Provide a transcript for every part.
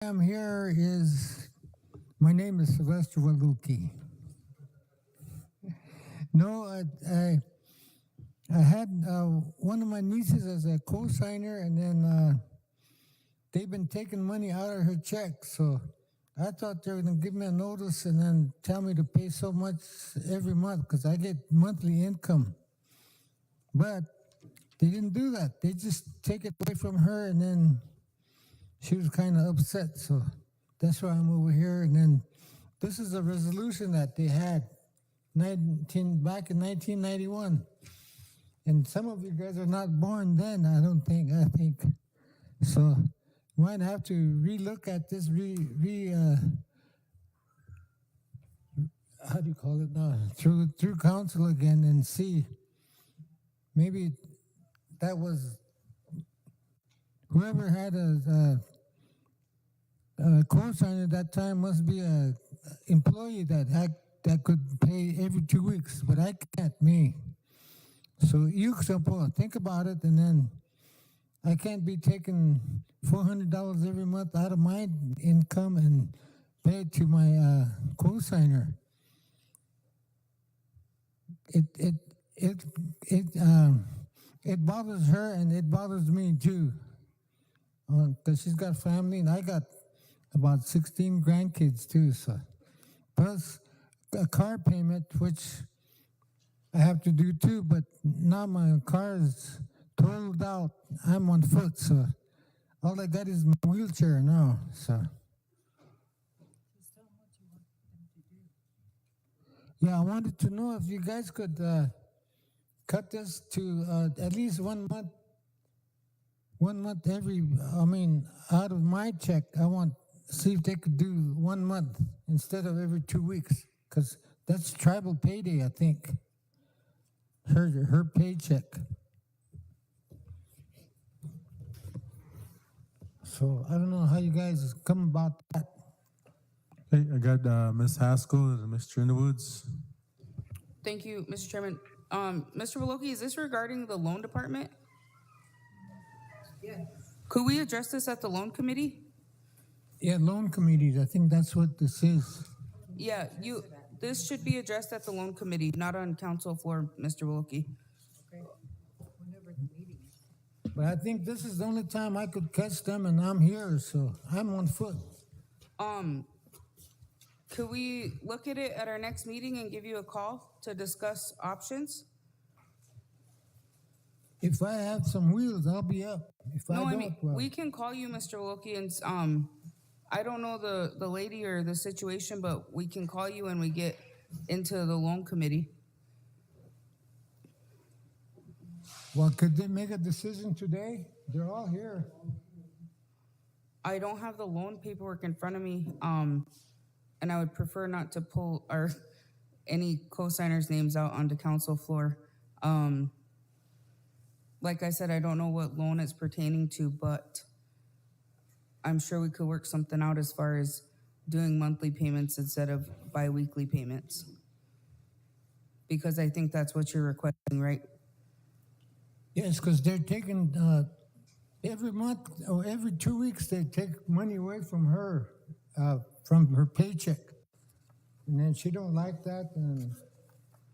I'm here is, my name is Sylvester Waluki. No, I had one of my nieces as a co-signer, and then they've been taking money out of her check. So I thought they were going to give me a notice and then tell me to pay so much every month because I get monthly income. But they didn't do that. They just take it away from her, and then she was kind of upset. So that's why I'm over here. And then this is a resolution that they had back in 1991. And some of you guys are not born then, I think. So you might have to relook at this, how do you call it now? Through council again and see. Maybe that was whoever had a co-signer at that time must be a employee that could pay every 2 weeks, but I can't, me. So you think about it, and then I can't be taking $400 every month out of my income and pay it to my co-signer. It bothers her and it bothers me too, because she's got family and I got about 16 grandkids too. So plus a car payment, which I have to do too, but now my car is totaled out. I'm on foot, so all I got is my wheelchair now. So yeah, I wanted to know if you guys could cut this to at least 1 month. 1 month out of my check. I want to see if they could do 1 month instead of every 2 weeks, because that's tribal payday, I think. Her paycheck. So I don't know how you guys come about that. Hey, I got Ms. Haskell and Mr. Underwoods. Thank you, Mr. Chairman. Mr. Woloki, is this regarding the loan department? Yes. Could we address this at the loan committee? Yeah, loan committees. I think that's what this is. Yeah, this should be addressed at the loan committee, not on council floor, Mr. Woloki. Okay, whenever the meeting is. But I think this is the only time I could catch them, and I'm here, so I'm on foot. Could we look at it at our next meeting and give you a call to discuss options? If I have some wheels, I'll be up. If No, I don't, well, we can call you, Mr. Woloki, and I don't know the lady or the situation, but we can call you when we get into the loan committee. well, could they make a decision today? They're all here. I don't have the loan paperwork in front of me, and I would prefer not to pull any co-signers' names out onto council floor. Like I said, I don't know what loan it's pertaining to, but I'm sure we could work something out as far as doing monthly payments instead of bi-weekly payments. Because I think that's what you're requesting, right? Yes, because they're taking every month or every 2 weeks, they take money away from her paycheck. And then she don't like that, and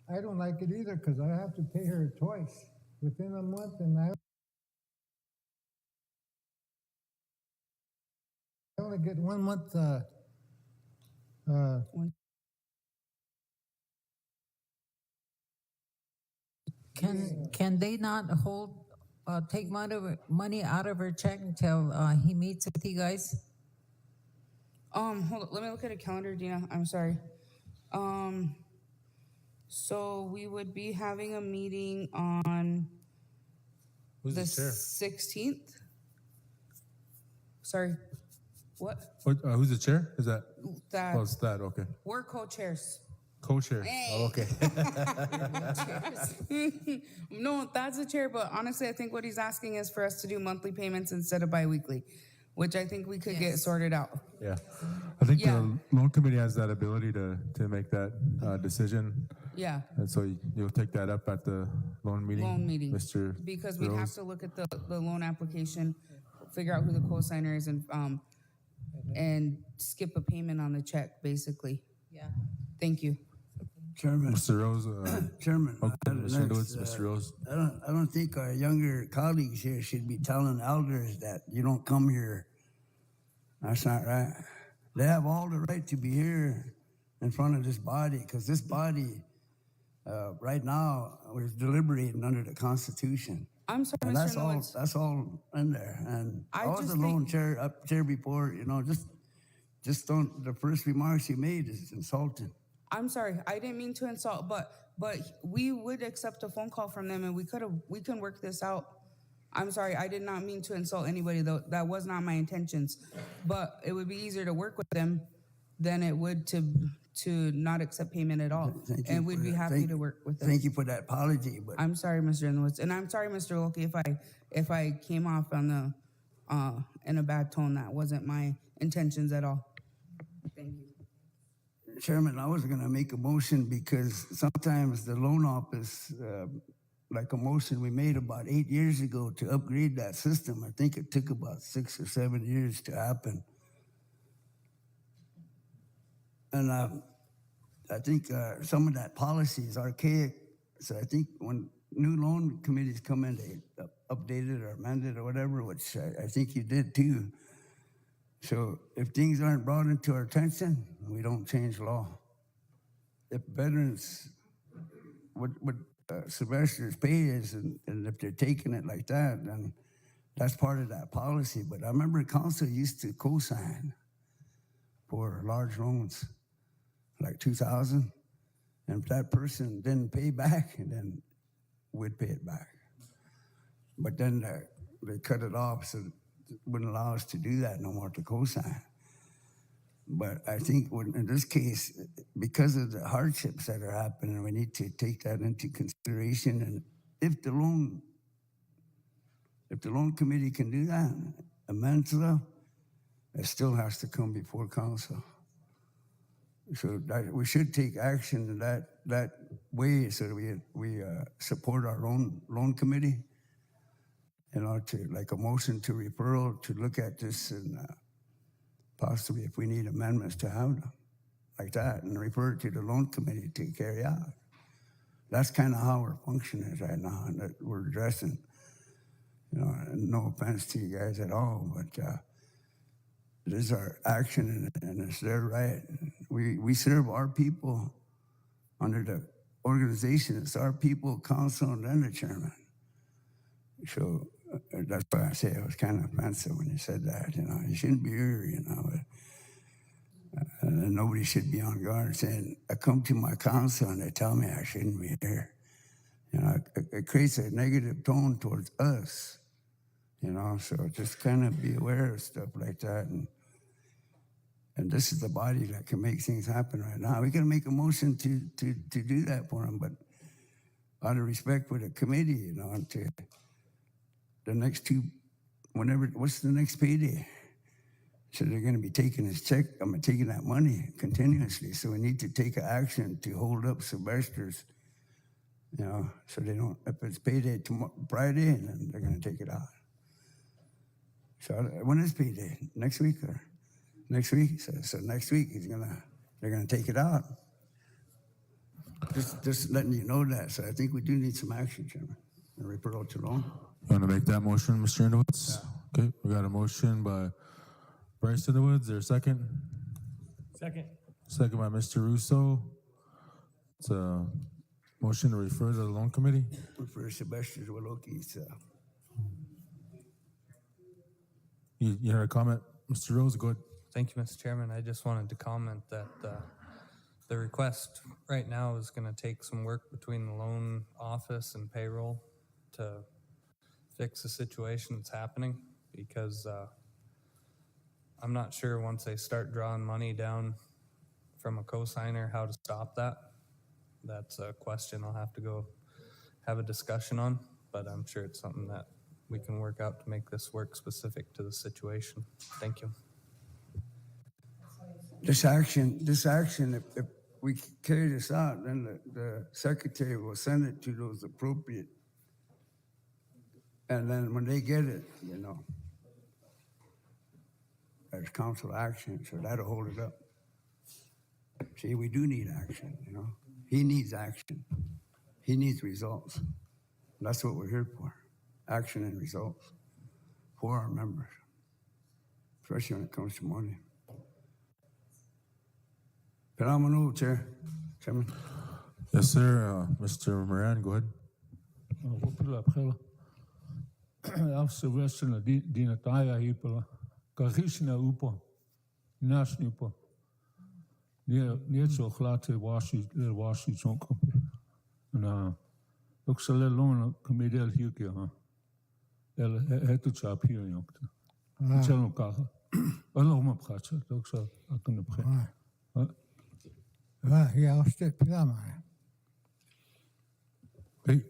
I don't like it either, because I have to pay her twice within a month, and I only get 1 month. Can they not take money out of her check until he meets with you guys? Hold on, let me look at a calendar, Dina. I'm sorry. So we would be having a meeting on Who's the the chair? 16th. Sorry, what? Who's the chair? Is that? That Oh, it's that. Okay. we're co-chairs. Co-chair. Hey. Oh, okay. No, that's the chair, but honestly, I think what he's asking is for us to do monthly payments instead of bi-weekly, which I think we could get sorted out. Yeah. I think Yeah. the loan committee has that ability to make that decision. Yeah, And so you'll take that up at the loan meeting? loan meeting. Mr. Because we'd have Rose? to look at the loan application, figure out who the co-signer is, and and skip a payment on the check, basically. Yeah. Thank you. Chairman, Mr. Rose, Chairman, okay, Mr. Underwoods, that's, Mr. Rose. I don't think our younger colleagues here should be telling elders that you don't come here. That's not right. They have all the right to be here in front of this body, because this body, right now, we're deliberating under the Constitution. I'm sorry, And Mr. that's all. Underwoods. That's all in there. And I I was just alone think- chair before. Just don't. The first remarks you made is insulting. I'm sorry, I didn't mean to insult, but we would accept a phone call from them, and we can work this out. I'm sorry, I did not mean to insult anybody, though. That was not my intentions. But it would be easier to work with them than it would to not accept payment at all. Thank you And we'd for be that. happy to work with them. Thank you for that apology, but I'm sorry, Mr. Underwoods, and I'm sorry, Mr. Wilkie, if I came off on the in a bad tone. That wasn't my intentions at all. Thank you. Chairman, I was going to make a motion because sometimes the loan office, like a motion we made about 8 years ago to upgrade that system, I think it took about 6 or 7 years to happen. And I think some of that policy is archaic. So I think when new loan committees come in, they update it or amend it or whatever, which I think you did too. So if things aren't brought into our attention, we don't change law. If veterans, what Sylvester's pay is, and if they're taking it like that, then that's part of that policy. But I remember council used to co-sign for large loans, like 2,000. And if that person didn't pay back, then we'd pay it back. But then they cut it off, so it wouldn't allow us to do that no more, to co-sign. But I think in this case, because of the hardships that are happening, we need to take that into consideration. And if the loan committee can do that, amend stuff, it still has to come before council. So we should take action in that way, so that we support our loan committee. To like a motion to referral to look at this, and possibly if we need amendments to have them like that, and refer it to the loan committee to carry out. That's kind of how our function is right now, and that we're addressing. And no offense to you guys at all, but it is our action, and it's their right. We serve our people under the organization. It's our people, council, and then the chairman. So that's why I say it was kind of offensive when you said that. You shouldn't be here. And nobody should be on guard saying, I come to my council and they tell me I shouldn't be here. It creates a negative tone towards us. So just kind of be aware of stuff like that. And this is the body that can make things happen right now. We got to make a motion to do that for them, but out of respect for the committee, and to the next two, what's the next payday? So they're going to be taking this check, taking that money continuously. So we need to take action to hold up Sylvester's, so they don't, if it's payday tomorrow, Friday, then they're going to take it out. So when is payday? Next week or next week? So next week they're gonna take it out. Just letting you know that. So I think we do need some action, Chairman. And referral to loan. You want to make that motion, Mr. Underwoods? Yeah. Okay, we got a motion by Bryce Underwoods. Is there a second? Second by Mr. Russo. It's a motion to refer to the loan committee. Refer Sylvester Wilokie's. You heard a comment, Mr. Rose? Go ahead. Thank you, Mr. Chairman. I just wanted to comment that the request right now is going to take some work between the loan office and payroll to fix the situation that's happening, because I'm not sure once they start drawing money down from a cosigner how to stop that. That's a question I'll have to go have a discussion on, but I'm sure it's something that we can work out to make this work specific to the situation. Thank you. This action, if we carry this out, then the secretary will send it to those appropriate. And then when they get it, as council action, so that'll hold it up. See, we do need action, you know? He needs action. He needs results. That's what we're here for, action and results for our members, especially when it comes to money. Phenomenal, Chairman. Yes, sir. Mr. Moran, go ahead. Pula pela. Afse western dina taya hipela. Karisina upo. Nasni upo. Nie zo glate washi zonko. Na ook sale lona comedel hiuke ha. El het chap hier jokte. Chelo kaga. Allo ma praatje. Ook zo kunnen beginnen. Ja, als het prima. Okay.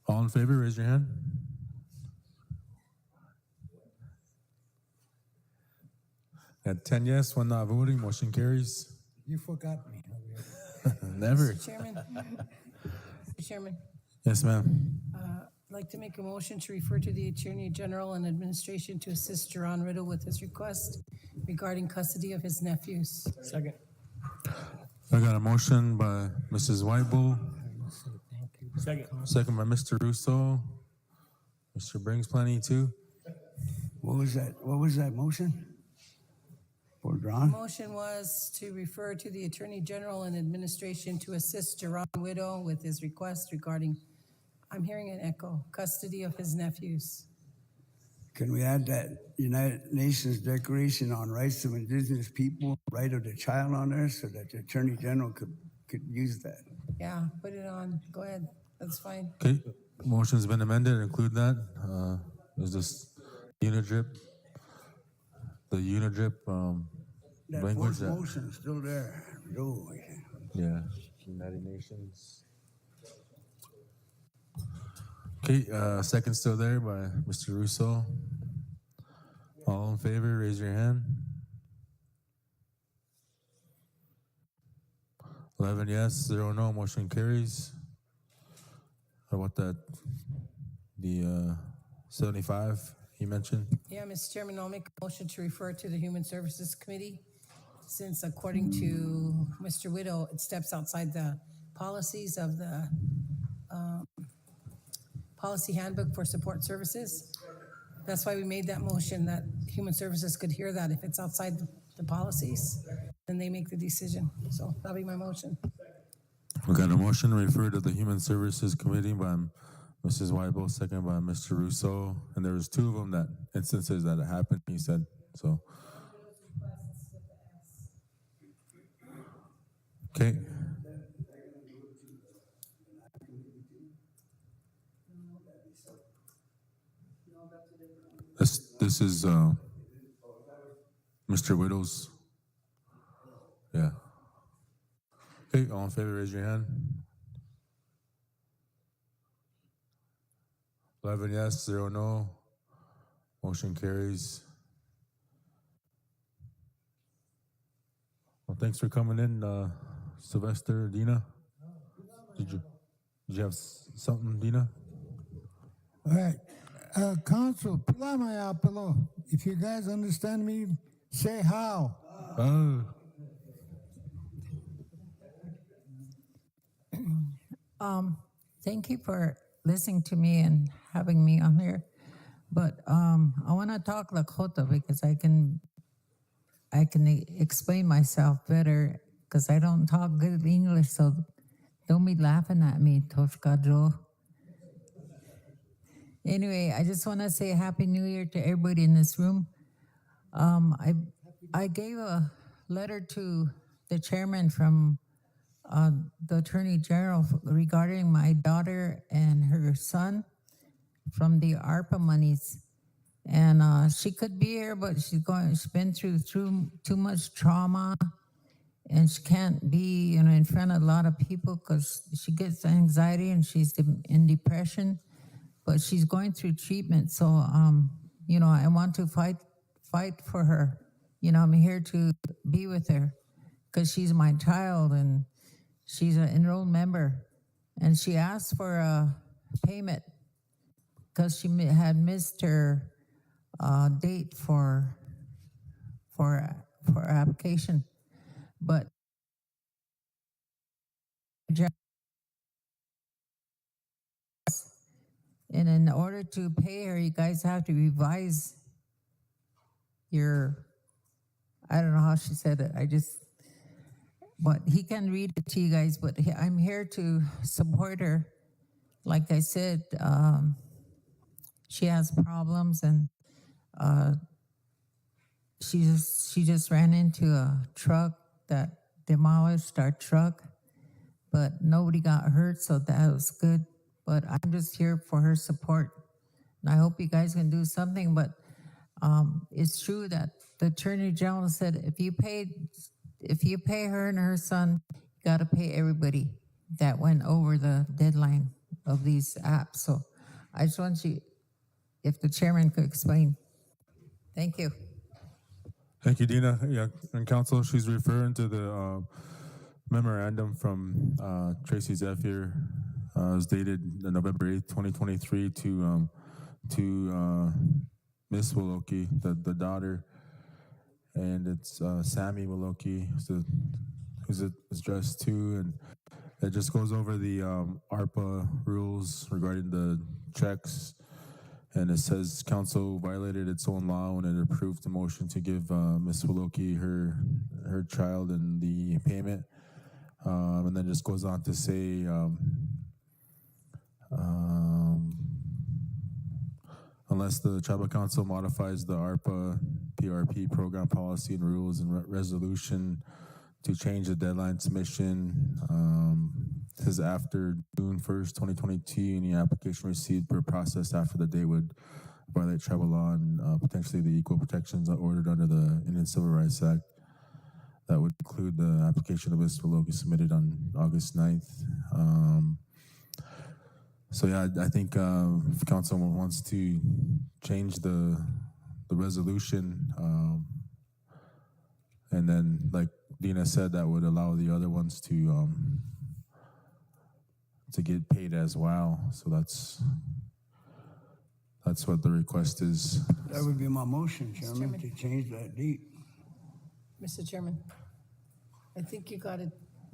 All in favor, raise your hand. At 10 yes, 1 not voting, motion carries. You forgot me. Never. Chairman. Chairman, Yes, ma'am. I'd like to make a motion to refer to the Attorney General and Administration to assist Jerron Riddle with his request regarding custody of his nephews. Second. I got a motion by Mrs. Whitebull, Second. second by Mr. Russo. Mr. Brings plenty too. What was that motion? For Ron? Motion was to refer to the Attorney General and Administration to assist Jerron Widow with his request regarding, I'm hearing an echo, custody of his nephews. Can we add that United Nations Declaration on Rights of Indigenous People, right of the child on there, so that the Attorney General could use that? Yeah, put it on. Go ahead. That's fine. Okay, motion's been amended, include that. Is this Unidrip? The Unidrip That language fourth that, motion is still there. Oh, yeah, United Nations. Okay, second still there by Mr. Russo. All in favor, raise your hand. 11 yes, 0 no, motion carries. How about that? The 75 you mentioned? Yeah, Mr. Chairman, I'll make a motion to refer to the Human Services Committee, since according to Mr. Widow, it steps outside the policies of the policy handbook for support services. That's why we made that motion, that Human Services could hear that. If it's outside the policies, then they make the decision. So that'll be my motion. We got a motion to refer to the Human Services Committee by Mrs. Weibel, second by Mr. Russo. And there was 2 of them that instances that it happened, he said, so. Okay. This is Mr. Widow's. Yeah. Okay, all in favor, raise your hand. 11 yes, 0 no. Motion carries. Well, thanks for coming in, Sylvester, Dina. Did you have something, Dina? All right. Council, Pilamaya Pilo. If you guys understand me, say how. Oh, Thank you for listening to me and having me on here. But I want to talk Lakota because I can explain myself better because I don't talk good English. So don't be laughing at me, Toshkadro. Anyway, I just want to say Happy New Year to everybody in this room. I gave a letter to the chairman from the Attorney General regarding my daughter and her son from the ARPA monies. And she could be here, but she's been through too much trauma, and she can't be in front of a lot of people because she gets anxiety and she's in depression. But she's going through treatment, so I want to fight for her. I'm here to be with her because she's my child and she's an enrolled member, and she asked for a payment because she had missed her date for application, but and in order to pay her, you guys have to revise your. I don't know how she said it. But he can read it to you guys. But I'm here to support her. Like I said, she has problems, and she just ran into a truck that demolished our truck, but nobody got hurt, so that was good. But I'm just here for her support, and I hope you guys can do something. But it's true that the Attorney General said if you pay her and her son, you got to pay everybody that went over the deadline of these apps. So I just want you, if the chairman could explain. Thank you. Thank you, Dina. Yeah, and council, she's referring to the memorandum from Tracy Zephyr. It was dated November 8th, 2023 to Miss Willoki, the daughter, and it's Sammy Willoki, who's addressed to, and it just goes over the ARPA rules regarding the checks. And it says council violated its own law when it approved the motion to give Ms. Willoki her child and the payment. And then just goes on to say, unless the tribal council modifies the ARPA PRP program policy and rules and resolution to change the deadline submission, says after June 1st, 2022, any application received per process after the date would violate tribal law and potentially the equal protections ordered under the Indian Civil Rights Act. That would include the application of Ms. Willoki submitted on August 9th. So yeah, I think if council wants to change the resolution, and then like Dina said, that would allow the other ones to get paid as well. So that's what the request is. That would be my motion, Chairman, to change that date. Mr. Chairman, I think we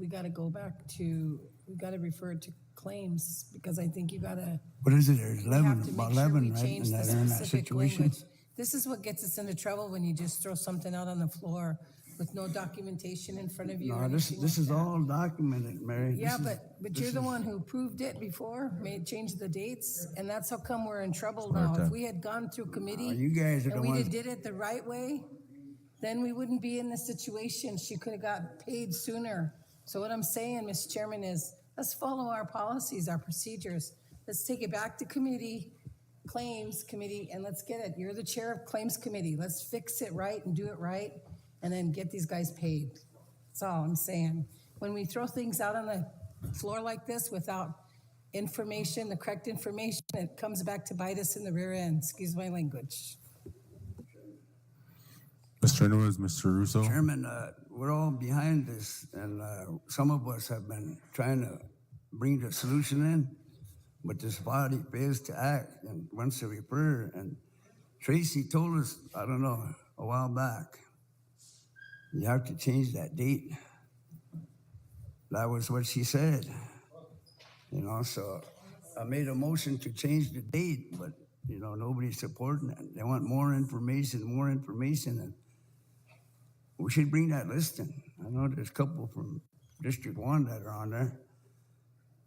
gotta go back to, we gotta refer to claims, because I think you gotta. What is it? There's We have 11, to about make sure 11, we right? change In the that specific situation. language. This is what gets us into trouble when you just throw something out on the floor with no documentation in front of you. or No, this anything is like that. all documented, Mary. Yeah, but you're the one who approved it before, changed the dates, and that's how come we're in trouble now. If we had gone through committee you guys are the and we ones- did it the right way, then we wouldn't be in this situation. She could have got paid sooner. So what I'm saying, Mr. Chairman, is let's follow our policies, our procedures. Let's take it back to committee, claims committee, and let's get it. You're the chair of claims committee. Let's fix it right and do it right, and then get these guys paid. That's all I'm saying. When we throw things out on the floor like this without information, the correct information, it comes back to bite us in the rear end. Excuse my language. Mr. Inouye, Mr. Russo. Chairman, we're all behind this, and some of us have been trying to bring the solution in, but this body fails to act and wants to refer. And Tracy told us, I don't know, a while back, you have to change that date. That was what she said. You know, so I made a motion to change the date, but, you know, nobody's supporting it. They want more information, and we should bring that list in. I know there's a couple from District 1 that are on there,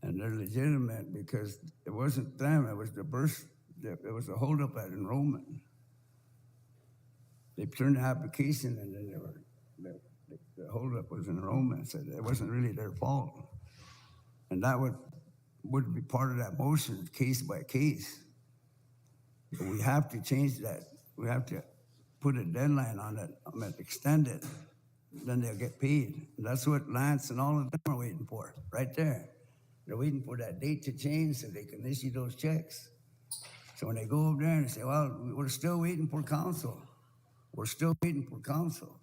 and they're legitimate because it wasn't them, it was it was a holdup at enrollment. They turned the application, and then the holdup was enrollment, so it wasn't really their fault. And that would be part of that motion, case by case. But we have to change that. We have to put a deadline on it, extend it, then they'll get paid. And that's what Lance and all of them are waiting for, right there. They're waiting for that date to change so they can issue those checks. So when they go over there and say, well, we're still waiting for council. We're still waiting for council.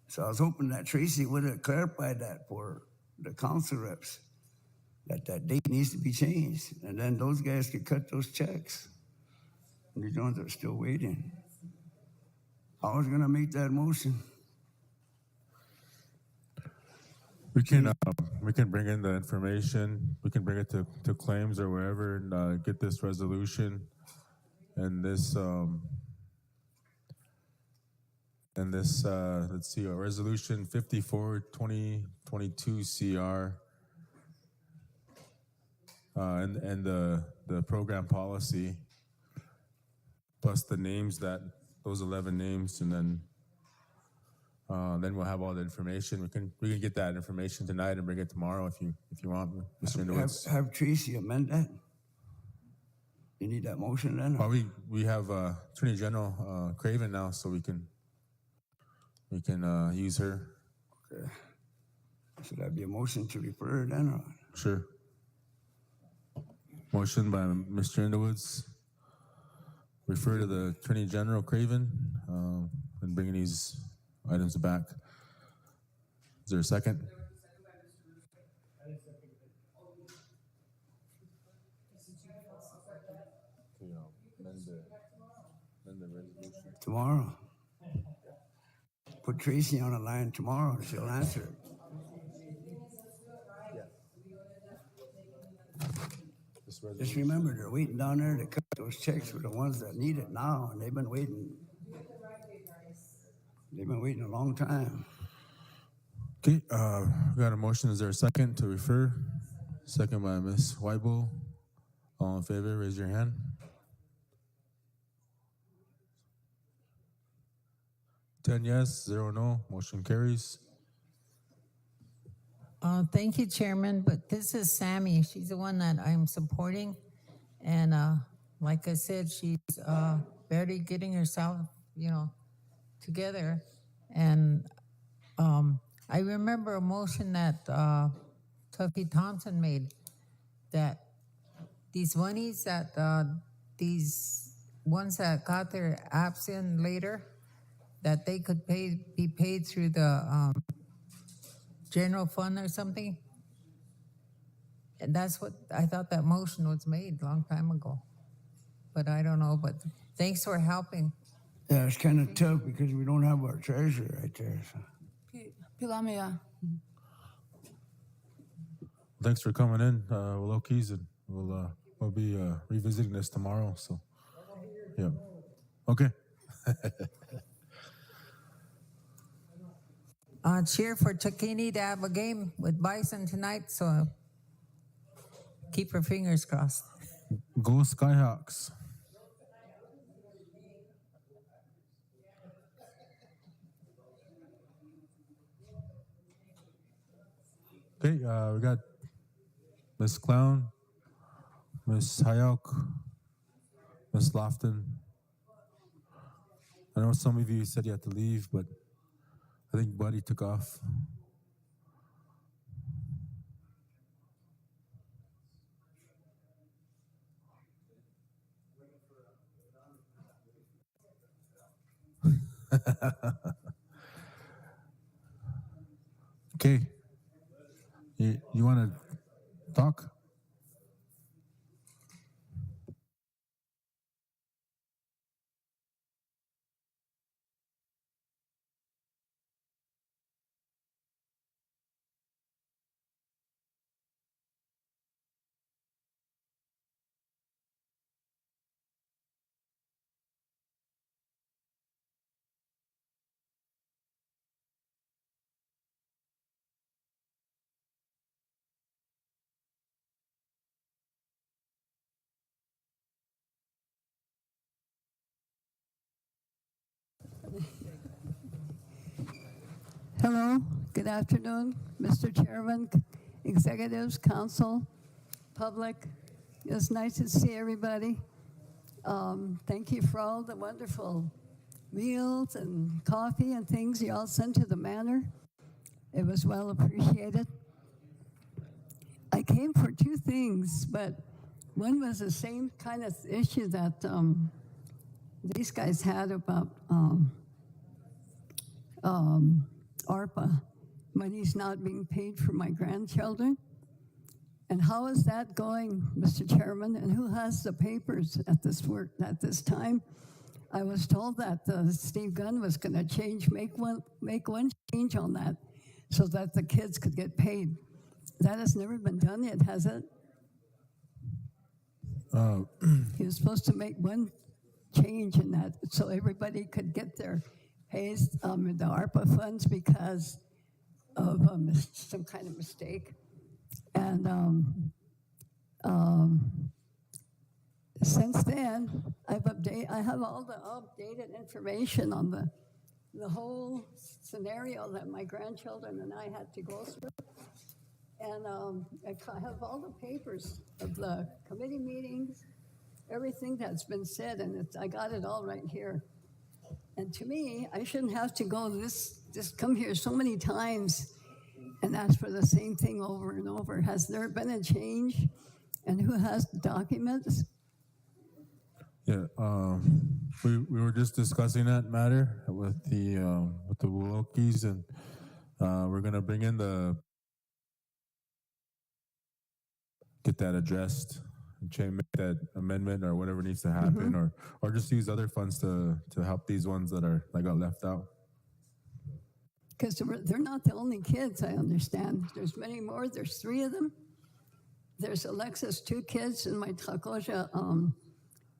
So I was hoping that Tracy would have clarified that for the council reps, that date needs to be changed. And then those guys could cut those checks. These ones are still waiting. I was gonna make that motion. We can bring in the information. We can bring it to claims or wherever and get this resolution and this let's see, resolution 54/2022 CR and the program policy plus the names those 11 names, and then we'll have all the information. We can get that information tonight and bring it tomorrow if you want, Mr. Underwoods. Have Tracy amend that. You need that motion then? Well, we have Attorney General Craven now, so we can use her. Okay. Should that be a motion to refer then? Or? Sure. Motion by Mr. Underwoods. Refer to the Attorney General Craven and bringing these items back. Is there a second? Tomorrow. Put Tracy on the line tomorrow and she'll answer it. Just remember, they're waiting down there to cut those checks for the ones that need it now, and they've been waiting. They've been waiting a long time. Okay, we got a motion. Is there a second to refer? Second by Ms. Weibel. All in favor, raise your hand. 10 yes, 0 no. Motion carries. Thank you, Chairman, but this is Sammy. She's the one that I'm supporting. And like I said, she's barely getting herself, together. And I remember a motion that Tuffy Thompson made that these monies that these ones that got their apps in later, that they could be paid through the general fund or something. And that's what I thought that motion was made a long time ago. But I don't know, but thanks for helping. Yeah, it's kind of tough because we don't have our treasurer right there. So. Pilamia. Thanks for coming in, Wilokes, and we'll be revisiting this tomorrow. So, yeah, okay. Cheer for Takini to have a game with Bison tonight, so keep your fingers crossed. Go Skyhawks. Okay, we got Miss Clown, Miss Hayok, Miss Lofton. I know some of you said you had to leave, but I think Buddy took off. Okay. You want to talk? Hello, good afternoon, Mr. Chairman, executives, council, public. It's nice to see everybody. Thank you for all the wonderful meals and coffee and things you all sent to the manor. It was well appreciated. I came for two things, but one was the same kind of issue that these guys had about ARPA money's not being paid for my grandchildren. And how is that going, Mr. Chairman? And who has the papers at this work at this time? I was told that Steve Gunn was going to make one change on that, so that the kids could get paid. That has never been done yet, has it? He was supposed to make one change in that, so everybody could get their pays in the ARPA funds because of some kind of mistake. And since then, I have all the updated information on the whole scenario that my grandchildren and I had to go through. And I have all the papers of the committee meetings, everything that's been said, and I got it all right here. And to me, I shouldn't have to go just come here so many times and ask for the same thing over and over. Has there been a change? And who has the documents? Yeah, we were just discussing that matter with the Wilkies, and we're gonna bring in get that addressed, and make that amendment or whatever needs to happen, or just use other funds to help these ones that got left out. Because they're not the only kids, I understand. There's many more. There's 3 of them. There's Alexa's 2 kids and my Takoja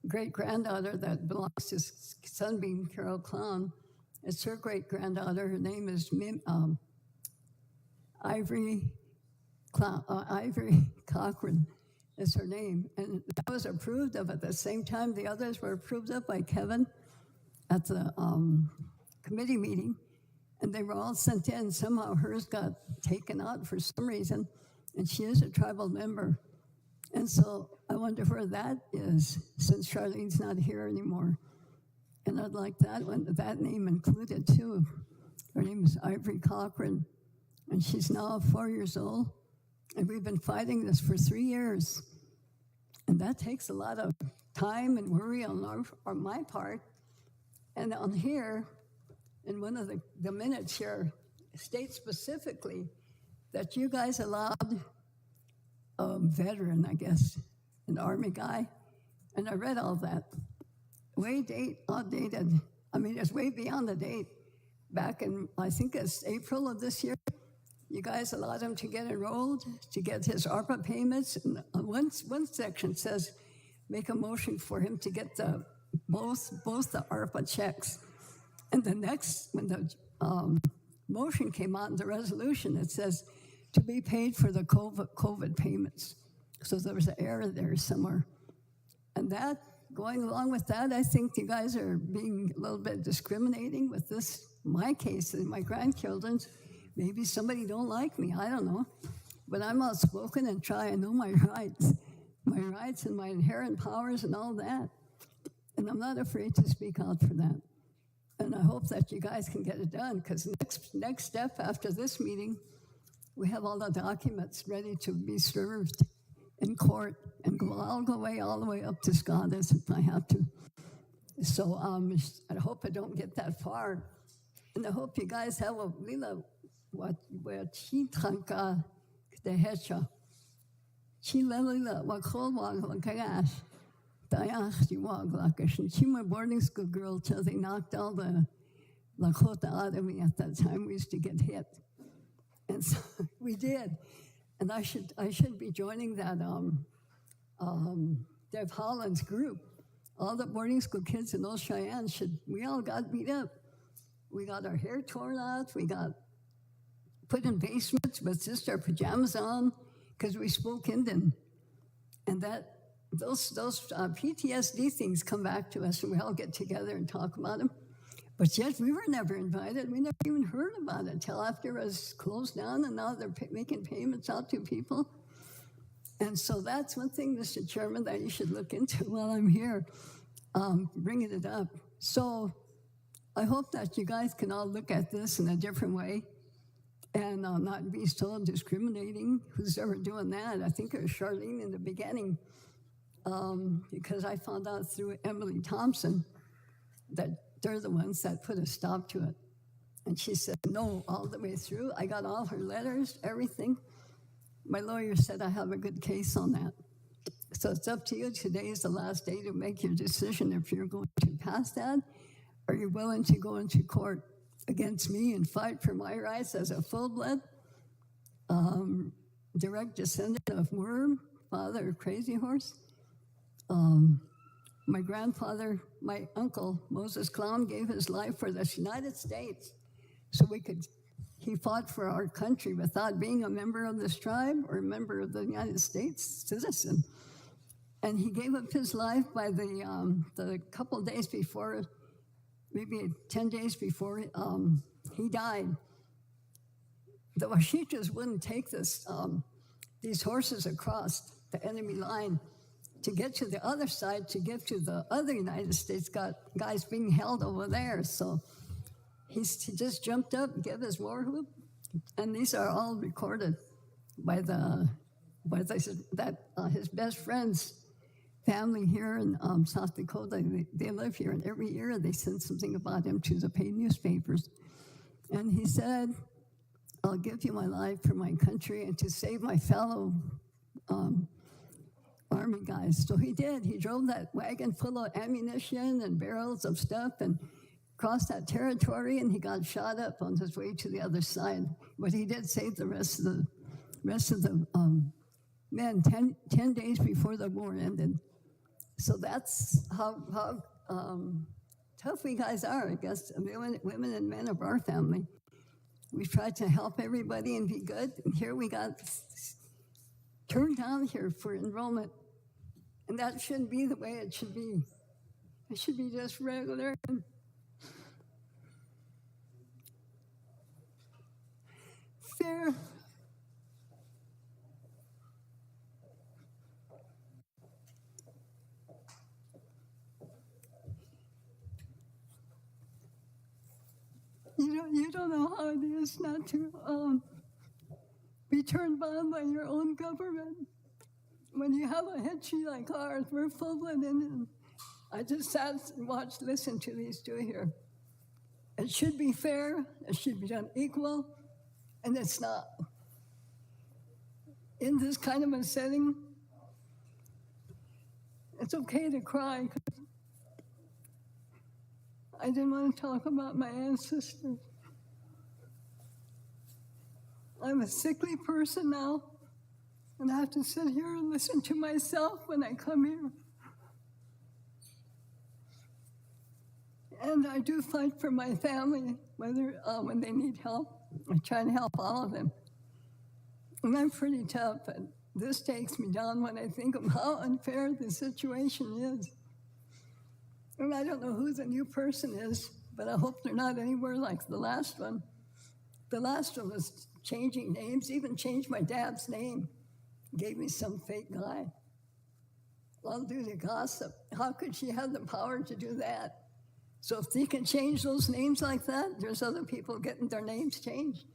great-granddaughter that belongs to Sunbeam Carol Clown. It's her great-granddaughter. Her name is Ivory Cochran is her name. And that was approved of at the same time the others were approved of by Kevin at the committee meeting. And they were all sent in. Somehow hers got taken out for some reason, and she is a tribal member. And so I wonder where that is, since Charlene's not here anymore. And I'd like that name included too. Her name is Ivory Cochran, and she's now 4 years old. And we've been fighting this for 3 years. And that takes a lot of time and worry on my part. And on here, in one of the minutes here, states specifically that you guys allowed a veteran, I guess, an Army guy, and I read all that. Outdated. I mean, it's way beyond the date. Back in, I think it's April of this year, you guys allowed him to get enrolled, to get his ARPA payments. And one section says, make a motion for him to get both the ARPA checks. And the next, when the motion came out in the resolution, it says to be paid for the COVID payments. So there was an error there somewhere. And that, going along with that, I think you guys are being a little bit discriminating with this, my case and my grandchildren's. Maybe somebody don't like me, I don't know. But I'm outspoken and try and know my rights and my inherent powers and all that. And I'm not afraid to speak out for that. And I hope that you guys can get it done, because next step after this meeting, we have all the documents ready to be served in court, and I'll go all the way up to Scottish if I have to. So I hope I don't get that far. And I hope you guys have a lila what she tranka the hecha. She lila what cold walk gash. She walked like a she my boarding school girl till they knocked all the Lakota out of me at that time. We used to get hit. And so we did. And I should be joining that Deb Holland's group. All the boarding school kids in those Cheyenne we all got beat up. We got our hair torn out. We got put in basements with just our pajamas on because we spoke Indian. And those PTSD things come back to us, and we all get together and talk about them. But yet we were never invited. We never even heard about it until after it was closed down, and now they're making payments out to people. And so that's one thing, Mr. Chairman, that you should look into while I'm here, bringing it up. So I hope that you guys can all look at this in a different way and not be so discriminating. Who's ever doing that? I think it was Charlene in the beginning, because I found out through Emily Thompson that they're the ones that put a stop to it. And she said no all the way through. I got all her letters, everything. my lawyer said I have a good case on that. So it's up to you. Today is the last day to make your decision if you're going to pass that, or you're willing to go into court against me and fight for my rights as a full-blood direct descendant of Worm, father of Crazy Horse. My grandfather, my uncle, Moses Clown, gave his life for the United States so he fought for our country without being a member of this tribe or a member of the United States citizen. And he gave up his life by the couple days before, maybe 10 days before he died. The Washitas wouldn't take these horses across the enemy line to get to the other side, to get to the other United States guys being held over there. So he just jumped up, gave his war whoop, and these are all recorded by his best friend's family here in South Dakota. They live here, and every year they send something about him to the paid newspapers. And he said, I'll give you my life for my country and to save my fellow Army guys. So he did. He drove that wagon full of ammunition and barrels of stuff and crossed that territory, and he got shot up on his way to the other side. But he did save the rest of the men 10 days before the war ended. So that's how tough we guys are, I guess, women and men of our family. We tried to help everybody and be good, and here we got turned down here for enrollment. And that shouldn't be the way it should be. It should be just regular. Fair. You don't know how it is not to be turned on by your own government. When you have a history like ours, we're full-blooded Indian. I just sat and watched, listened to these two here. It should be fair, it should be done equal, and it's not. In this kind of a setting, it's okay to cry. I didn't want to talk about my ancestors. I'm a sickly person now, and I have to sit here and listen to myself when I come here. And I do fight for my family, whether when they need help. I try and help all of them. And I'm pretty tough, but this takes me down when I think of how unfair the situation is. And I don't know who the new person is, but I hope they're not anywhere like the last one. The last one was changing names, even changed my dad's name, gave me some fake guy. I'll do the gossip. How could she have the power to do that? So if they can change those names like that, there's other people getting their names changed.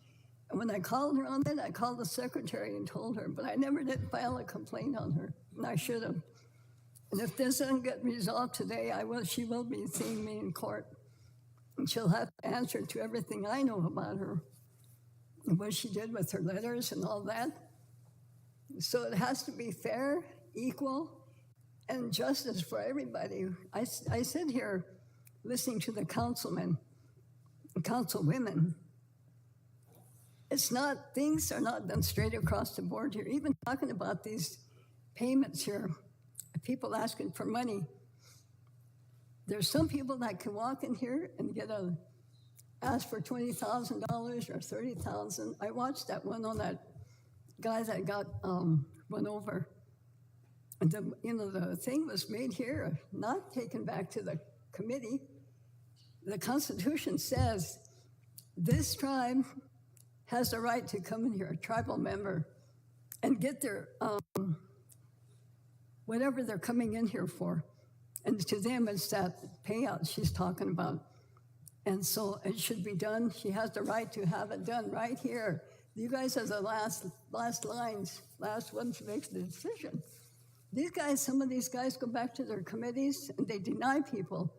And when I called her on that, I called the secretary and told her, but I never did file a complaint on her, and I should have. And if this doesn't get resolved today, she will be seeing me in court. And she'll have to answer to everything I know about her and what she did with her letters and all that. So it has to be fair, equal, and justice for everybody. I sit here listening to the councilmen and councilwomen. Things are not done straight across the board here. Even talking about these payments here, people asking for money. There's some people that can walk in here and ask for $20,000 or $30,000. I watched that one on that guy that got run over. And the thing was made here, not taken back to the committee. The Constitution says this tribe has the right to come in here, a tribal member, and get their whatever they're coming in here for. And to them, it's that payout she's talking about. And so it should be done. She has the right to have it done right here. You guys are the last lines, last ones to make the decision. Some of these guys go back to their committees and they deny people.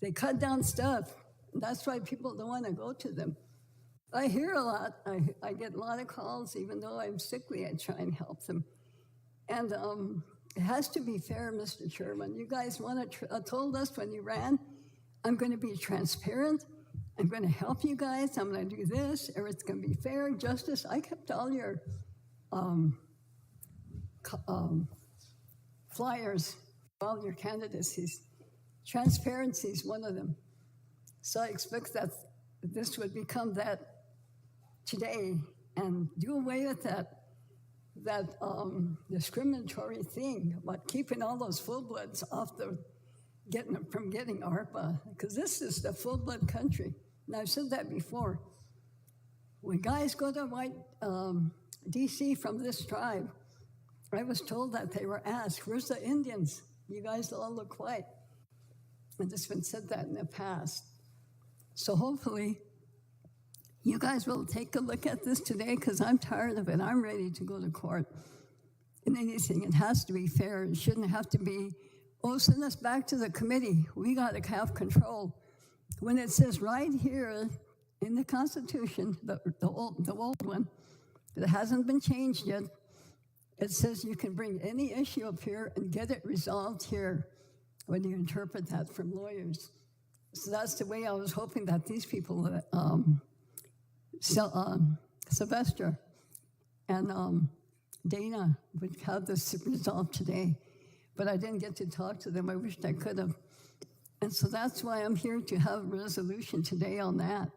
They cut down stuff. And that's why people don't want to go to them. I hear a lot. I get a lot of calls, even though I'm sickly, I try and help them. And it has to be fair, Mr. Chairman. You guys told us when you ran, I'm going to be transparent. I'm going to help you guys. I'm going to do this. Everything's going to be fair, justice. I kept all your flyers, all your candidacies. Transparency is one of them. So I expect that this would become that today and do away with that discriminatory thing about keeping all those full-bloods off from getting ARPA, because this is the full-blood country. And I've said that before. When guys go to white DC from this tribe, I was told that they were asked, where's the Indians? You guys all look white. And it's been said that in the past. So hopefully you guys will take a look at this today, because I'm tired of it. I'm ready to go to court. In anything, it has to be fair. It shouldn't have to be, oh, send us back to the committee. We got to have control. When it says right here in the Constitution, the old one, that hasn't been changed yet, it says you can bring any issue up here and get it resolved here when you interpret that from lawyers. So that's the way I was hoping that these people, Sylvester and Dana, would have this resolved today. But I didn't get to talk to them. I wished I could have. And so that's why I'm here to have a resolution today on that.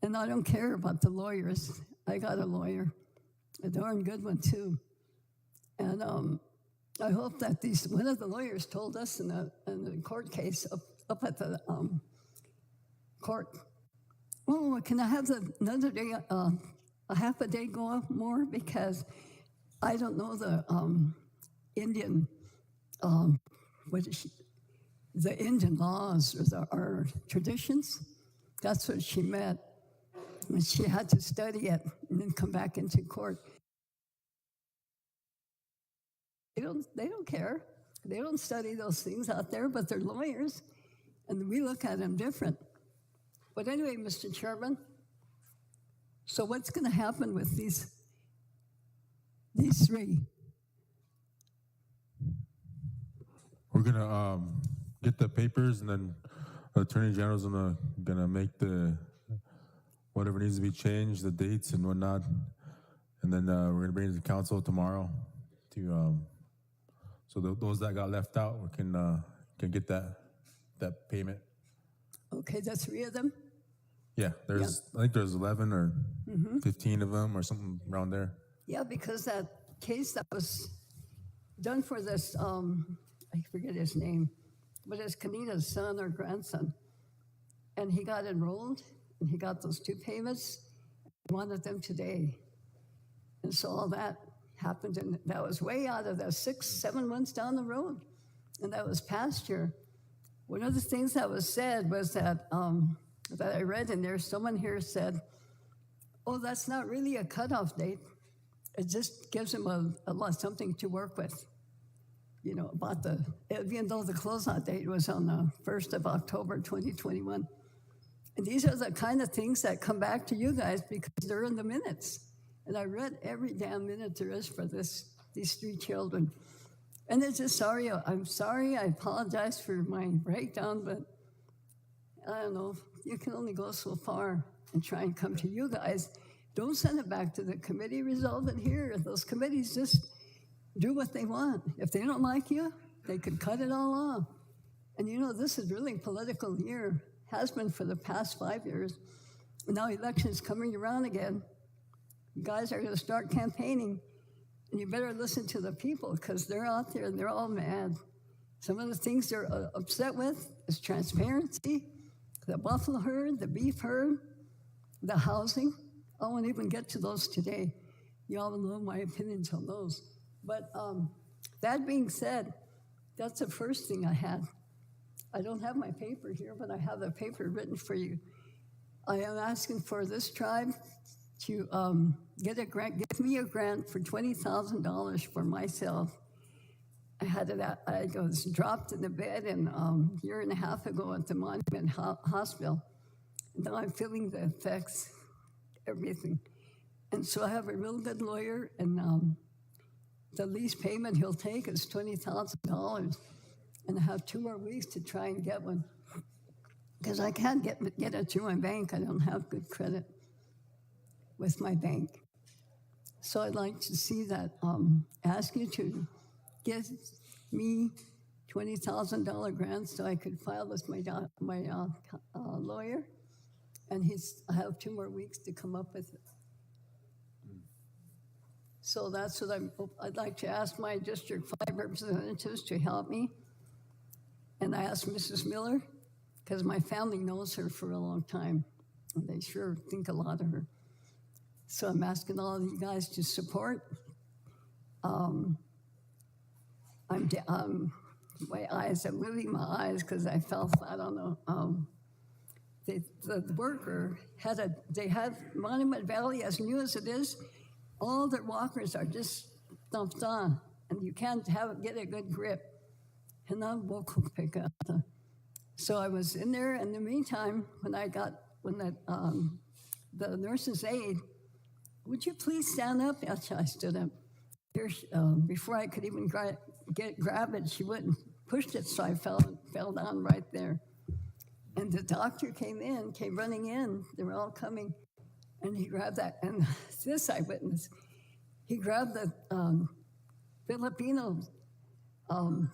And I don't care about the lawyers. I got a lawyer, a darn good one too. And I hope that one of the lawyers told us in the court case up at the court, oh, can I have another day, a half a day go up more? Because I don't know the Indian, the Indian laws or our traditions. That's what she meant. And she had to study it and then come back into court. They don't care. They don't study those things out there, but they're lawyers, and we look at them different. But anyway, Mr. Chairman, so what's going to happen with these three? We're gonna get the papers, and then the Attorney General's gonna make whatever needs to be changed, the dates and whatnot, and then we're gonna bring it to council tomorrow to so those that got left out can get that payment. Okay, the three of them? Yeah, I think there's 11 or 15 of them or something around there. Yeah, because that case that was done for this, I forget his name, but it's Kanita's son or grandson. And he got enrolled, and he got those 2 payments. He wanted them today. And so all that happened, and that was way out of the 6-7 months down the road. And that was past year. One of the things that was said was that I read in there, someone here said, oh, that's not really a cutoff date. It just gives them a lot, something to work with. You know, about even though the closeout date was on the 1st of October, 2021. And these are the kind of things that come back to you guys because they're in the minutes. And I read every damn minute there is for these 3 children. And it's just sorry, I'm sorry, I apologize for my breakdown, but I don't know, you can only go so far and try and come to you guys. Don't send it back to the committee, resolve it here. Those committees just do what they want. If they don't like you, they could cut it all off. And you know, this is really a political year, has been for the past 5 years. And now elections coming around again. You guys are gonna start campaigning, and you better listen to the people because they're out there and they're all mad. Some of the things they're upset with is transparency, the buffalo herd, the beef herd, the housing. I won't even get to those today. You all know my opinions on those. But that being said, that's the first thing I had. I don't have my paper here, but I have the paper written for you. I am asking for this tribe to get a grant, give me a grant for $20,000 for myself. I was dropped in the bed a year and a half ago at the Monument Hospital. And now I'm feeling the effects everything. And so I have a real good lawyer, and the least payment he'll take is $20,000. And I have 2 more weeks to try and get one. Because I can't get it through my bank. I don't have good credit with my bank. So I'd like to see that, ask you to give me $20,000 grant so I could file with my lawyer. And I have 2 more weeks to come up with it. So that's what I'd like to ask my District 5 representatives to help me. And I asked Mrs. Miller, because my family knows her for a long time. And they sure think a lot of her. So I'm asking all of you guys to support. I'm moving my eyes because I fell flat on the worker they have Monument Valley, as new as it is, all their walkers are just dumped on, and you can't get a good grip. And I'm vocal pick up. So I was in there. In the meantime, when the nurse's aide, would you please stand up? Yes, I stood up. Here, before I could even grab it, she wouldn't pushed it, so I fell down right there. And the doctor came running in. They were all coming, and he grabbed that. And this eyewitness, he grabbed the Filipino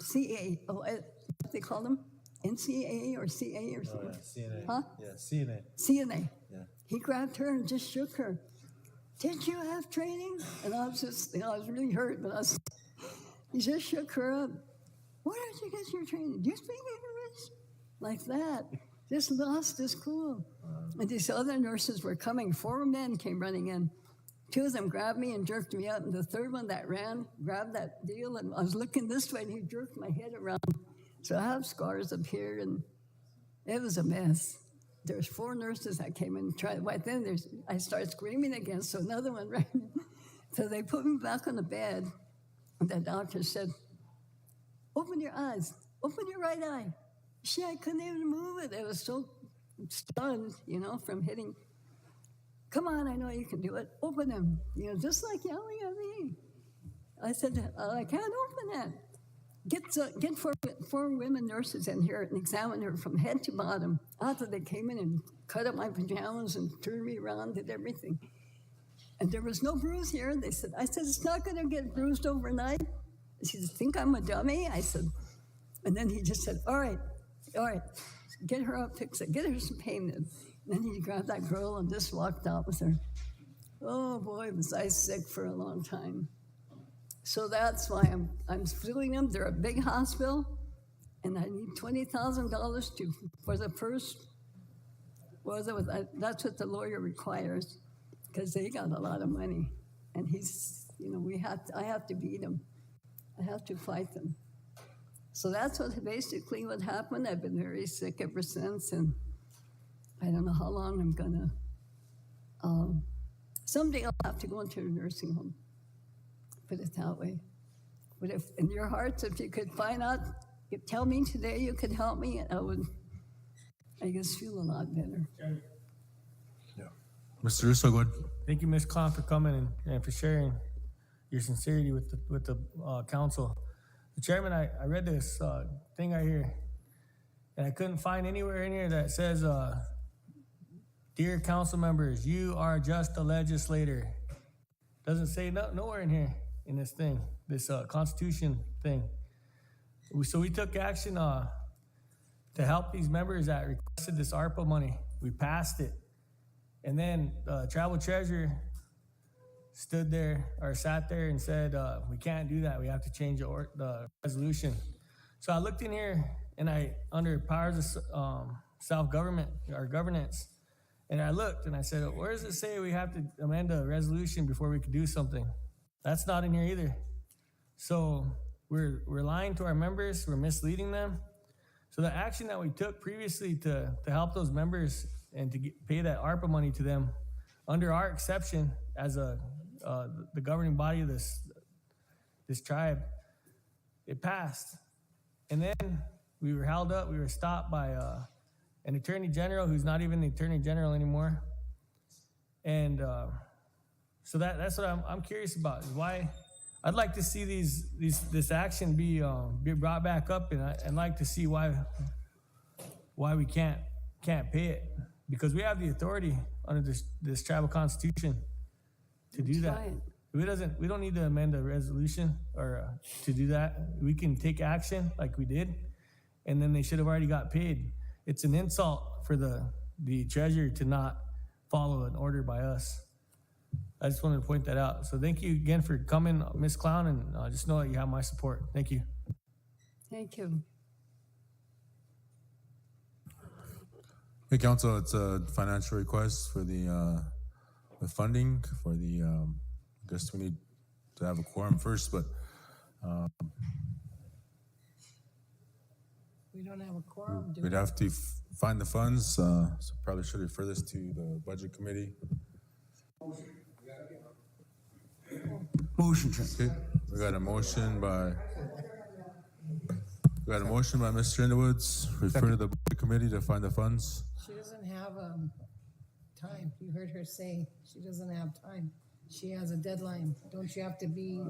CA. What they call them? NCAA or CA or something? CNA. Huh? Yeah, CNA. CNA. Yeah. He grabbed her and just shook her. Did you have training? And I was just, I was really hurt, but he just shook her up. Where did you get your training? Do you speak English? Like that. Just lost his cool. And these other nurses were coming. 4 men came running in. 2 of them grabbed me and jerked me up. And the third one that ran grabbed that deal. And I was looking this way, and he jerked my head around. So I have scars up here, and it was a mess. There's 4 nurses that came in and tried. Right then, I started screaming again, so another one ran in. So they put me back on the bed, and the doctor said, open your eyes, open your right eye. See, I couldn't even move it. I was so stunned, from hitting. Come on, I know you can do it. Open them, just like yelling at me. I said, I can't open it. Get 4 women nurses in here and examine her from head to bottom. After they came in and cut up my pajamas and turned me around, did everything. And there was no bruise here. I said, it's not going to get bruised overnight. She said, think I'm a dummy? I said, and then he just said, all right, get her up, fix it, get her some pain. And then he grabbed that girl and just walked out with her. Oh boy, was I sick for a long time. So that's why I'm suing them. They're a big hospital, and I need $20,000 for the first. That's what the lawyer requires, because they got a lot of money, and he's, I have to beat him. I have to fight them. So that's basically what happened. I've been very sick ever since, and I don't know how long I'm gonna. Someday I'll have to go into a nursing home. Put it that way. But if in your hearts, if you could find out, tell me today you could help me, I would, I guess, feel a lot better. Yeah. Mr. Russo, go ahead. Thank you, Ms. Khan, for coming and for sharing your sincerity with the council. The chairman, I read this thing right here, and I couldn't find anywhere in here that says, dear council members, you are just a legislator. Doesn't say nowhere in here. In this thing, this constitution thing. So we took action to help these members that requested this ARPA money. We passed it. And then Tribal Treasurer sat there and said, we can't do that. We have to change the resolution. So I looked in here, and under powers of self-government, or governance, and I looked and I said, where does it say we have to amend a resolution before we can do something? That's not in here either. So we're lying to our members, we're misleading them. So the action that we took previously to help those members and to pay that ARPA money to them, under our exception as the governing body of this tribe, it passed. And then we were held up, we were stopped by an attorney general who's not even the attorney general anymore. And so that's what I'm curious about. Is why I'd like to see this action be brought back up, and I'd like to see why we can't pay it, because we have the authority under this tribal constitution to do that. right. We don't need to amend a resolution or to do that. We can take action like we did, and then they should have already got paid. It's an insult for the treasurer to not follow an order by us. I just wanted to point that out. So thank you again for coming, Ms. Clown, and just know that you have my support. Thank you. Thank you. Hey, council, it's a financial request for the funding for the, I guess we need to have a quorum first, but We don't have a quorum, do we'd we? have to find the funds, so probably should refer this to the budget committee. Motion, Chair. Okay, we got a motion by Mr. Underwoods, refer to the budget committee to find the funds. She doesn't have time. You heard her say she doesn't have time. She has a deadline. Don't you have to be?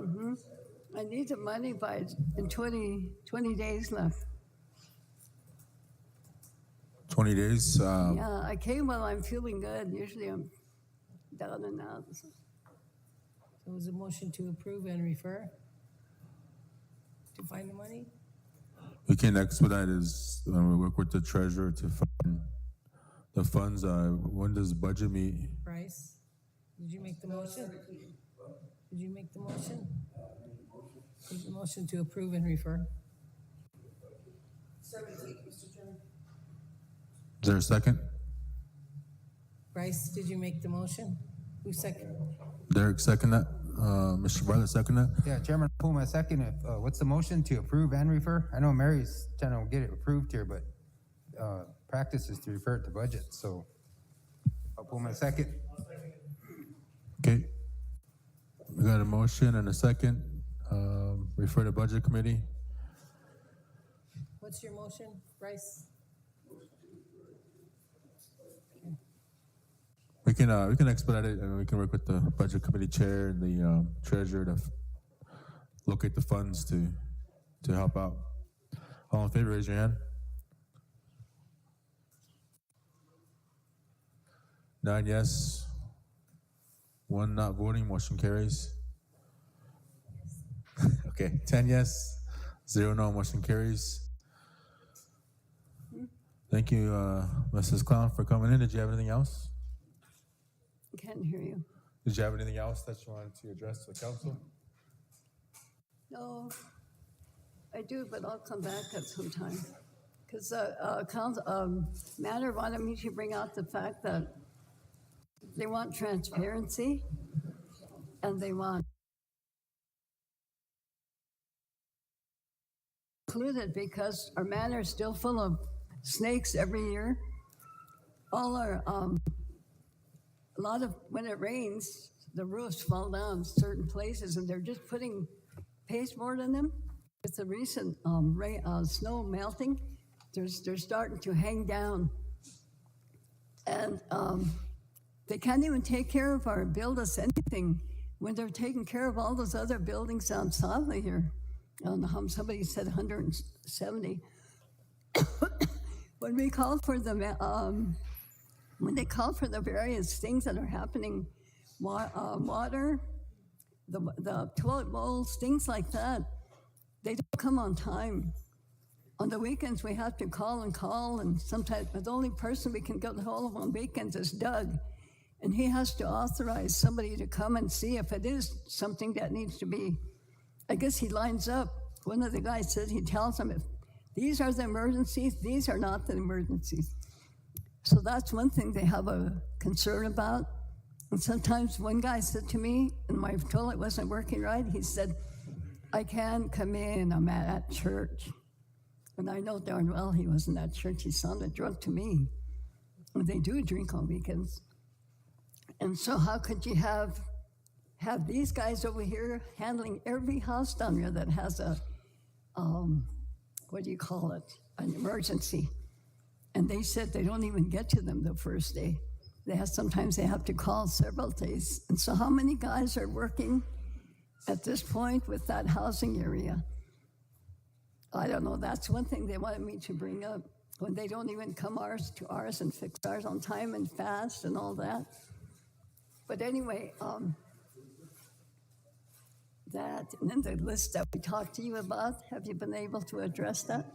I need the money by in 20 days left. 20 days, Yeah, I came while I'm feeling good. Usually I'm down and out. So it was a motion to approve and refer to find the money? we can expedite is, we work with the treasurer to find the funds. When does budget meet? Bryce, did you make the motion? Did you make the motion? There's a motion to approve and refer. Is there a second? Bryce, did you make the motion? Who seconded? Derek, second that? Mr. Bartlett, second that? Yeah, Chairman Puma, second. What's the motion to approve and refer? I know Mary's trying to get it approved here, but practice is to refer it to budget, so I'll Puma second. Okay. We got a motion and a second. Refer to budget committee. What's your motion, Bryce? We can expedite it, and we can work with the budget committee chair and the treasurer to locate the funds to help out. All in favor, raise your hand. 9 yes, 1 not voting, motion carries. Okay, 10 yes, 0 no, motion carries. Thank you, Mrs. Clown, for coming in. Did you have anything else? Can't hear you. Did you have anything else that you wanted to address to the council? No, I do, but I'll come back at some time. Because Matter wanted me to bring out the fact that they want transparency and they want included because our manor is still full of snakes every year. All our, a lot of, when it rains, the roofs fall down certain places and they're just putting pasteboard in them. With the recent snow melting, they're starting to hang down. And they can't even take care of or build us anything when they're taking care of all those other buildings down south of here. I don't know how somebody said 170. When we called for the, when they called for the various things that are happening, water, the toilet bowls, things like that, they don't come on time. On the weekends, we have to call, and sometimes the only person we can get a hold of on weekends is Doug. And he has to authorize somebody to come and see if it is something that needs to be. I guess he lines up. One of the guys said he tells them if these are the emergencies, these are not the emergencies. So that's one thing they have a concern about. And sometimes one guy said to me, and my toilet wasn't working right, he said, I can't come in, I'm at church. And I know darn well he wasn't at church, he sounded drunk to me. And they do drink on weekends. And so how could you have these guys over here handling every house down here that has a, what do you call it, an emergency? And they said they don't even get to them the first day. sometimes they have to call several days. And so how many guys are working at this point with that housing area? I don't know. That's one thing they wanted me to bring up, when they don't even come to ours and fix ours on time and fast and all that. But anyway, that, and then the list that we talked to you about, have you been able to address that?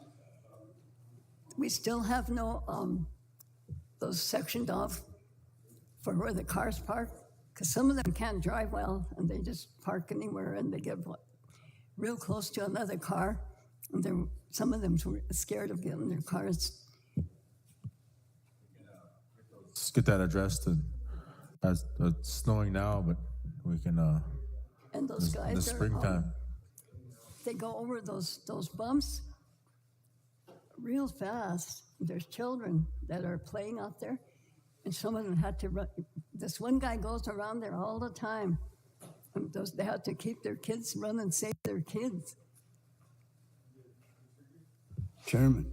We still have no, those sectioned off for where the cars park, because some of them can't drive well and they just park anywhere and they get real close to another car. And some of them were scared of getting their cars. Let's get that addressed. And as it's snowing now, but we can. And those guys in the springtime. They go over those bumps real fast. There's children that are playing out there, and some of them had to run. This one guy goes around there all the time. And they had to keep their kids, run and save their kids. Chairman,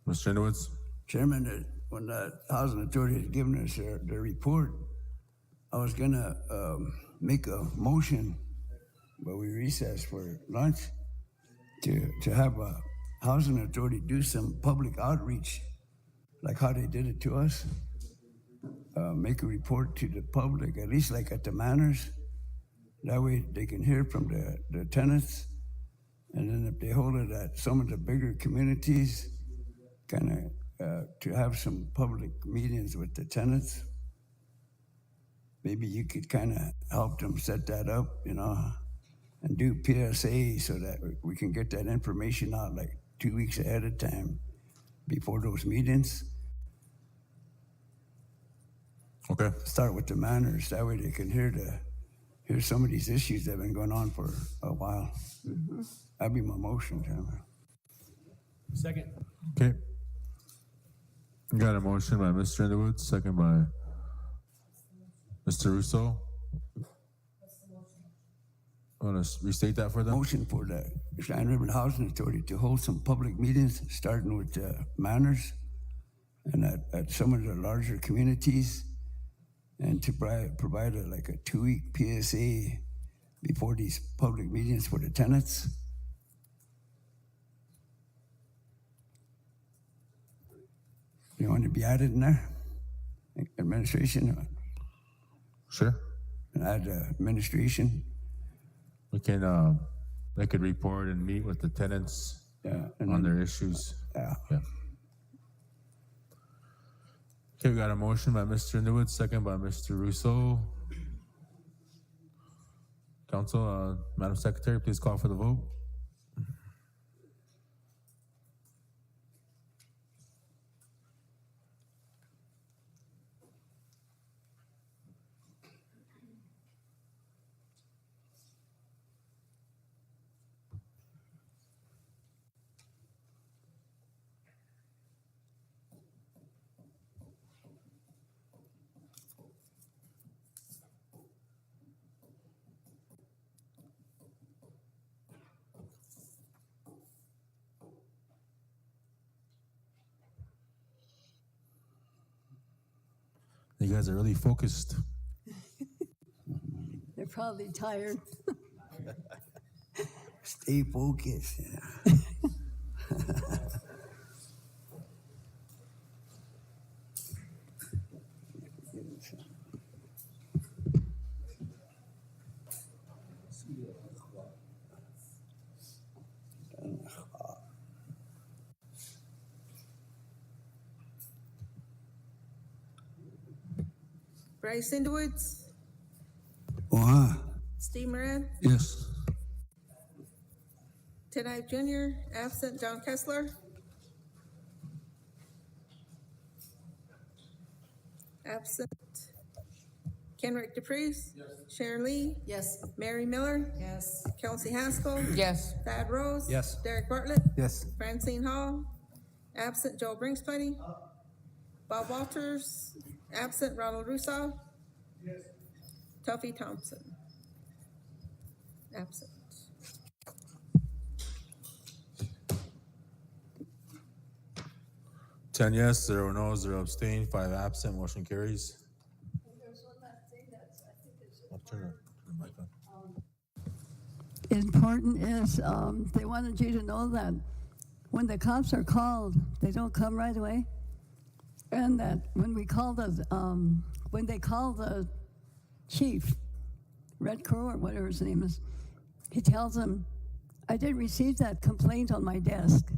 Mr. Inowitz? Chairman, when the Housing Authority had given us their report, I was gonna make a motion, but we recessed for lunch, to have a Housing Authority do some public outreach, like how they did it to us. Make a report to the public, at least like at the manors. That way they can hear from the tenants. And then if they hold it at some of the bigger communities, kind of to have some public meetings with the tenants. Maybe you could kind of help them set that up, and do PSA so that we can get that information out like 2 weeks ahead of time before those meetings. Okay. Start with the manors. That way they can hear some of these issues that have been going on for a while. Mm-hmm. That'd be my motion, Chairman. Second. Okay. We got a motion by Mr. Underwood, second by Mr. Russo. Want to restate that for them? Motion for the Cheyenne River Housing Authority to hold some public meetings, starting with manors and at some of the larger communities, and to provide like a 2-week PSA before these public meetings for the tenants. You want to be added in there? Administration? Sure. And add administration? We can, they could report and meet with the tenants on their issues. Yeah. Okay, we got a motion by Mr. Underwood, second by Mr. Russo. Council, Madam Secretary, please call for the vote. You guys are really focused. They're probably tired. Stay focused. Bryce Indowitz, Steve Moran, Yes. Ted Ive Jr., absent. John Kessler, absent. Kenrick DePriest, yes. Sharon Lee, Yes. Mary Miller, Yes. Kelsey Haskell, Yes. Thad Rose, Yes. Derek Bartlett, Yes. Francine Hall, absent. Joel Brinkspuddy, Bob Walters, absent. Ronald Russo, yes. Tuffy Thompson, absent. 10 yes, 0 no, 0 abstain, 5 absent, motion carries. I'll turn the mic on. Important is they wanted you to know that when the cops are called, they don't come right away, and that when they call the chief, Red Crow or whatever his name is, he tells them, "I did receive that complaint on my desk.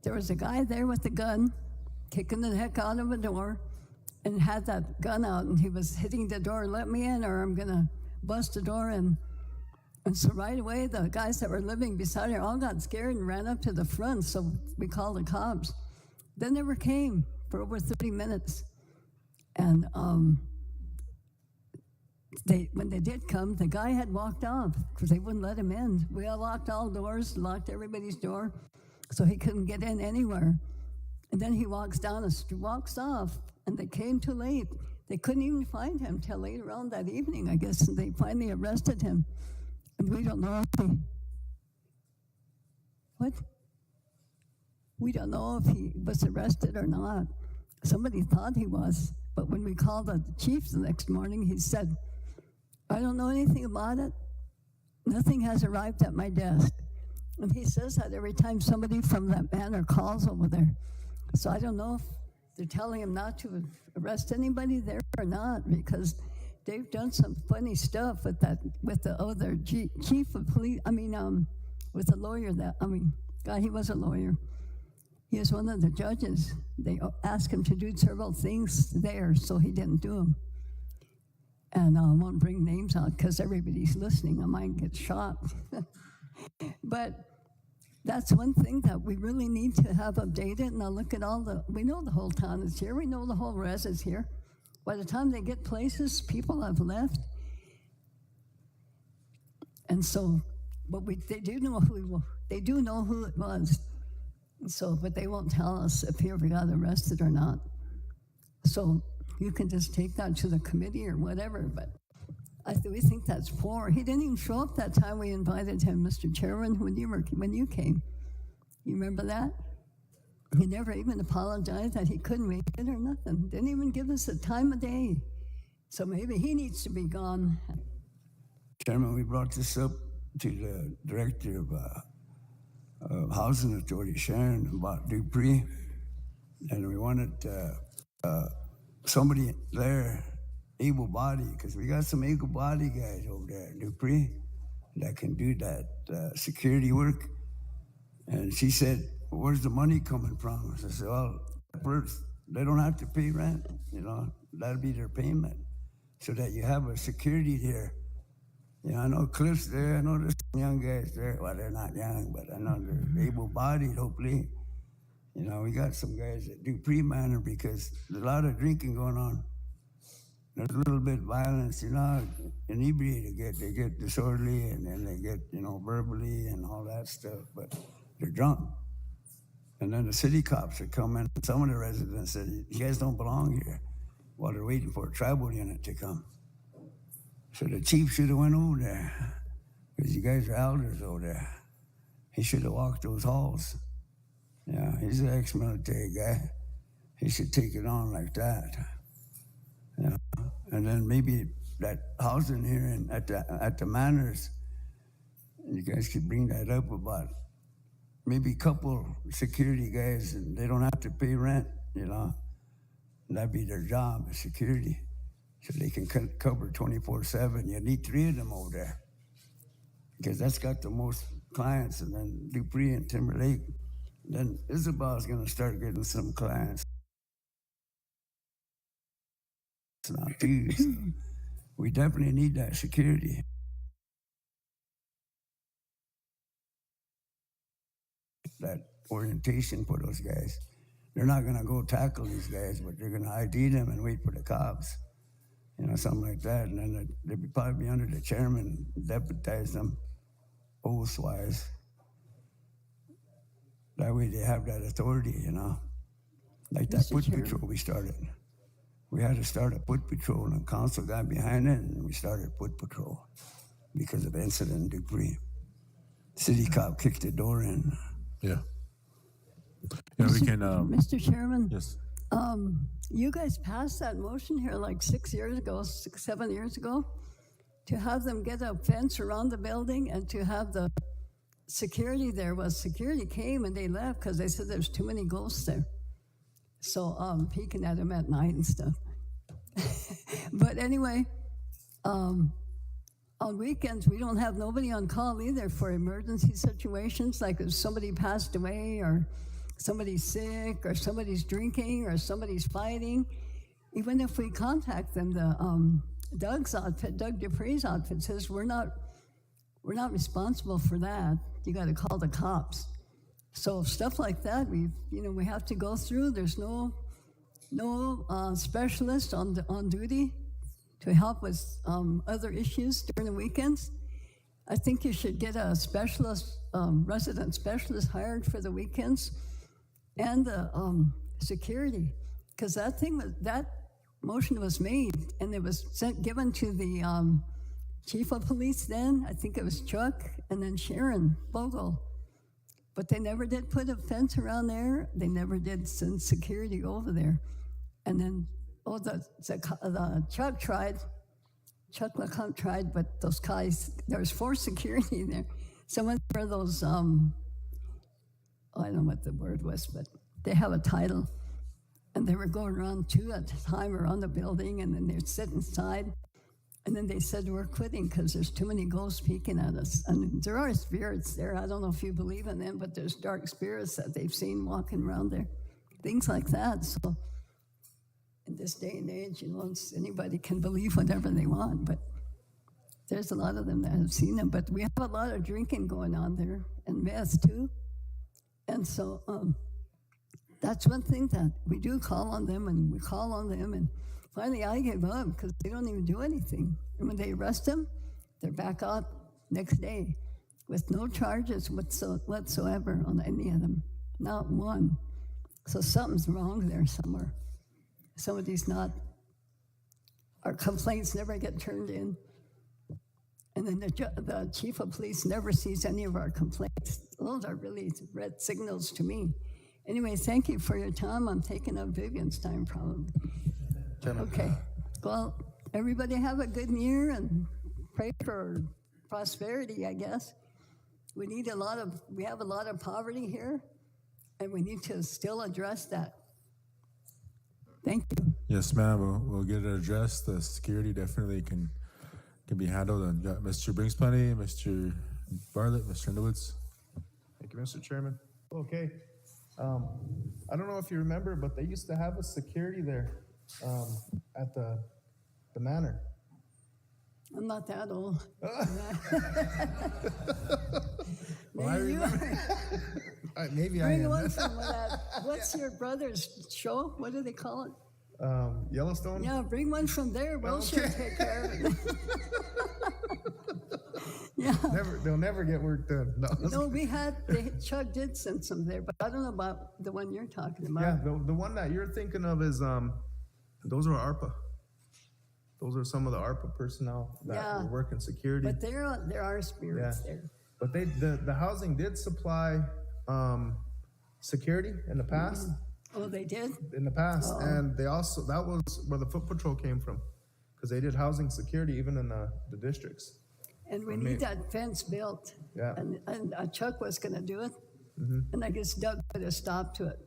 There was a guy there with a gun, kicking the heck out of a door, and had that gun out, and he was hitting the door, 'Let me in, or I'm gonna bust the door in.'" And so right away, the guys that were living beside her all got scared and ran up to the front, so we called the cops. They never came for over 30 minutes. And when they did come, the guy had walked off because they wouldn't let him in. We all locked all doors, locked everybody's door, so he couldn't get in anywhere. And then he walks off, and they came too late. They couldn't even find him till later on that evening, I guess, and they finally arrested him. And we don't know we don't know if he was arrested or not. Somebody thought he was, but when we called the chief the next morning, he said, "I don't know anything about it. Nothing has arrived at my desk." And he says that every time somebody from that manor calls over there. So I don't know if they're telling him not to arrest anybody there or not, because they've done some funny stuff with the other chief of police. With the lawyer he was a lawyer. He was one of the judges. They asked him to do several things there, so he didn't do them. And I won't bring names out because everybody's listening. I might get shot. But that's one thing that we really need to have updated. And I'll look at we know the whole town is here. We know the whole res is here. By the time they get places, people have left. And so, but they do know who it was. So, but they won't tell us if he ever got arrested or not. So you can just take that to the committee or whatever, but we think that's poor. He didn't even show up that time we invited him, Mr. Chairman, when you came. You remember that? He never even apologized that he couldn't make it or nothing. Didn't even give us a time of day. So maybe he needs to be gone. Chairman, we brought this up to the director of Housing Authority, Cheyenne, about Dupree, and we wanted somebody there, able-bodied, because we got some able-bodied guys over there in Dupree that can do that security work. And she said, "Where's the money coming from?" I said, "Well, first, they don't have to pay rent, that'll be their payment, so that you have a security there. I know Cliff's there, I know there's some young guys there. Well, they're not young, but I know they're able-bodied, hopefully. We got some guys that do pre-manner because there's a lot of drinking going on. There's a little bit of violence, inebriated, they get disorderly, and then they get, verbally and all that stuff, but they're drunk. And then the city cops would come in. Some of the residents said, "You guys don't belong here," while they're waiting for a tribal unit to come. So the chief should have went over there, because you guys are elders over there. He should have walked those halls. Yeah, he's an ex-military guy. He should take it on like that. And then maybe that housing here and at the manors, you guys could bring that up about maybe a couple security guys, and they don't have to pay rent, That'd be their job, is security. So they can cover 24/7. You need 3 of them over there, because that's got the most clients, and then Dupree and Timberlake. Then Isabel's going to start getting some clients now too. So we definitely need that security. That orientation for those guys. They're not going to go tackle these guys, but they're going to ID them and wait for the cops. Something like that. And then they'd probably be under the chairman, deputize them, oath-wise. That way they have that authority, Like that foot patrol we started. We had to start a foot patrol, and the council got behind it, and we started foot patrol because of the incident in Dupree. City cop kicked the door in. Yeah. Yeah, we can, Mr. Chairman, yes. you guys passed that motion here like 7 years ago, to have them get a fence around the building and to have the security there. Well, security came and they left because they said there's too many ghosts there. So peeking at them at night and stuff. But anyway, on weekends, we don't have nobody on call either for emergency situations, like if somebody passed away or somebody's sick or somebody's drinking or somebody's fighting. Even if we contact them, the Doug Dupree's outfit says we're not responsible for that. You got to call the cops. So stuff like that, we have to go through. There's no specialist on duty to help with other issues during the weekends. I think you should get a specialist, resident specialist hired for the weekends, and the security, because that motion was made and it was given to the chief of police then. I think it was Chuck, and then Sharon Bogle. But they never did put a fence around there. They never did send security over there. And then, the Chuck tried. Chuck LeCompte tried, but those guys, there was 4 security there. Some of them were those, I don't know what the word was, but they have a title. And they were going around 2 at a time around the building, and then they'd sit inside. And then they said, we're quitting because there's too many ghosts peeking at us. And there are spirits there. I don't know if you believe in them, but there's dark spirits that they've seen walking around there. Things like that. So in this day and age, anybody can believe whatever they want, but there's a lot of them that have seen them. But we have a lot of drinking going on there, and meth too. And so that's one thing that we do call on them, and we call on them, and finally I give up because they don't even do anything. And when they arrest them, they're back out next day with no charges whatsoever on any of them, not one. So something's wrong there somewhere. Somebody's not, our complaints never get turned in. And then the chief of police never sees any of our complaints. Those are really red signals to me. Anyway, thank you for your time. I'm taking up Vivian's time probably. Okay, well, everybody have a good year and pray for prosperity, I guess. We have a lot of poverty here, and we need to still address that. Thank you. Yes, ma'am. We'll get it addressed. The security definitely can be handled. And got Mr. Bringsplenty, Mr. Bartlett, Mr. Underwoods. Thank you, Mr. Chairman. Okay. I don't know if you remember, but they used to have a security there at the manor. I'm not that old. Well, I remember. Maybe I Bring am. one from what's your brother's show? What do they call it? Yellowstone? Yeah, bring one from there. We'll sure take care of it. Yeah. They'll never get work done. No, Chuck did send some there, but I don't know about the one you're talking about. Yeah, the one that you're thinking of is, those are ARPA. Those are some of the ARPA personnel that were working security. But there are spirits there. But the housing did supply security in the past. Oh, they did? In the past. And they also, that was where the foot patrol came from, because they did housing security even in the districts. And we need that fence built. Yeah. And Chuck was going to do it. And I guess Doug put a stop to it.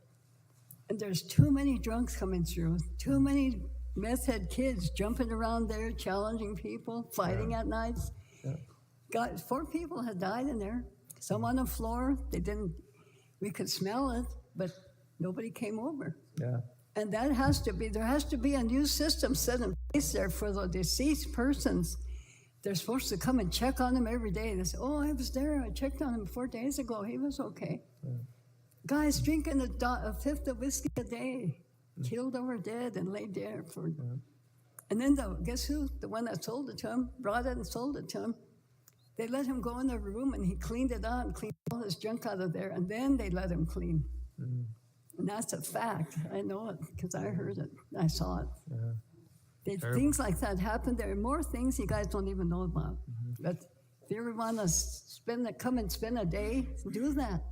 And there's too many drunks coming through, too many meth head kids jumping around there, challenging people, fighting at nights. Yeah. 4 people had died in there. Some on the floor. We could smell it, but nobody came over. Yeah. And there has to be a new system set in place there for the deceased persons. They're supposed to come and check on them every day. They say, oh, I was there. I checked on him 4 days ago. He was okay. Yeah. Guys drinking a fifth of whiskey a day, killed over dead and laid there for. Yeah. And then guess who? The one that sold it to him, brought it and sold it to him. They let him go in the room and he cleaned it out and cleaned all his junk out of there. And then they let him clean. And that's a fact. I know it because I heard it. I saw it. Yeah. Things like that happen. There are more things you guys don't even know about. But if you ever want to come and spend a day, do that.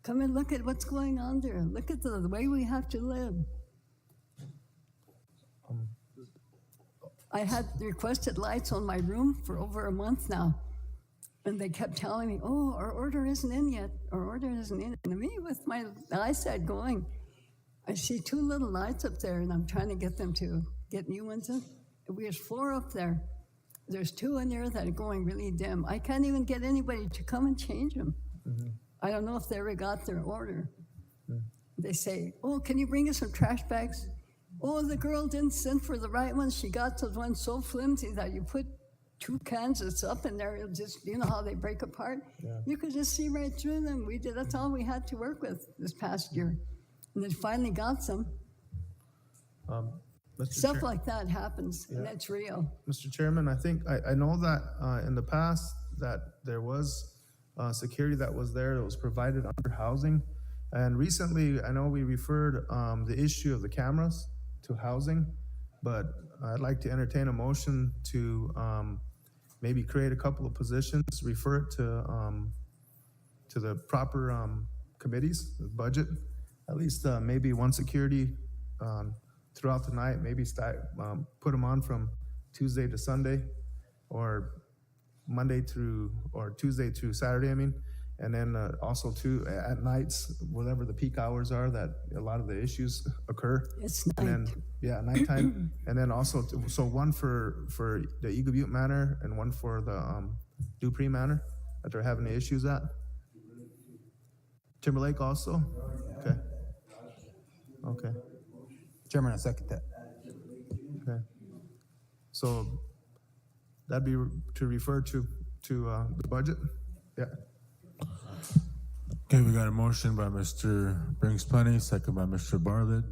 Come and look at what's going on there. Look at the way we have to live. I had requested lights on my room for over a month now. And they kept telling me, oh, our order isn't in yet. Our order isn't in. And me, with my eyesight going, I see 2 little lights up there, and I'm trying to get them to get new ones in. There's 4 up there. There's 2 in there that are going really dim. I can't even get anybody to come and change them. Mm-hmm. I don't know if they ever got their order. They say, oh, can you bring us some trash bags? Oh, the girl didn't send for the right ones. She got the one so flimsy that you put 2 cans that's up in there, it'll just, you know how they break apart? Yeah. You could just see right through them. That's all we had to work with this past year. And then finally got some. Mr. Stuff Chair- like that happens, and that's real. Mr. Chairman, I think, I know that in the past that there was security that was there that was provided under housing. And recently, I know we referred the issue of the cameras to housing, but I'd like to entertain a motion to maybe create a couple of positions, refer it to the proper committees, the budget, at least maybe one security throughout the night, maybe put them on from Tuesday to Sunday, or Tuesday through Saturday, I mean, and then also too at nights, whatever the peak hours are that a lot of the issues occur. It's And night. then, yeah, nighttime, and then also, so one for the Eagle Butte Manor and one for the Dupree Manor that they're having the issues at. Timberlake also? Okay. Okay, Chairman, I second that. okay. So that'd be to refer to the budget? Yeah. Okay, we got a motion by Mr. Brings Plenty, second by Mr. Bartlett,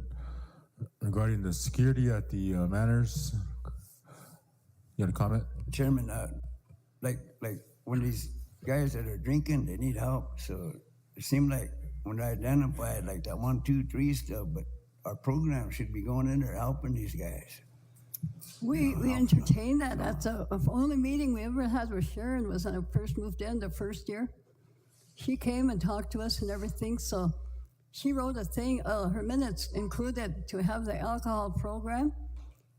regarding the security at the manors. You got a comment? Chairman, like when these guys that are drinking, they need help. So it seemed like when I identified like that 1, 2, 3 stuff, but our program should be going in there helping these guys. We entertained that. That's the only meeting we ever had with Sharon was when I first moved in the first year. She came and talked to us and everything. So she wrote a thing, her minutes included to have the alcohol program,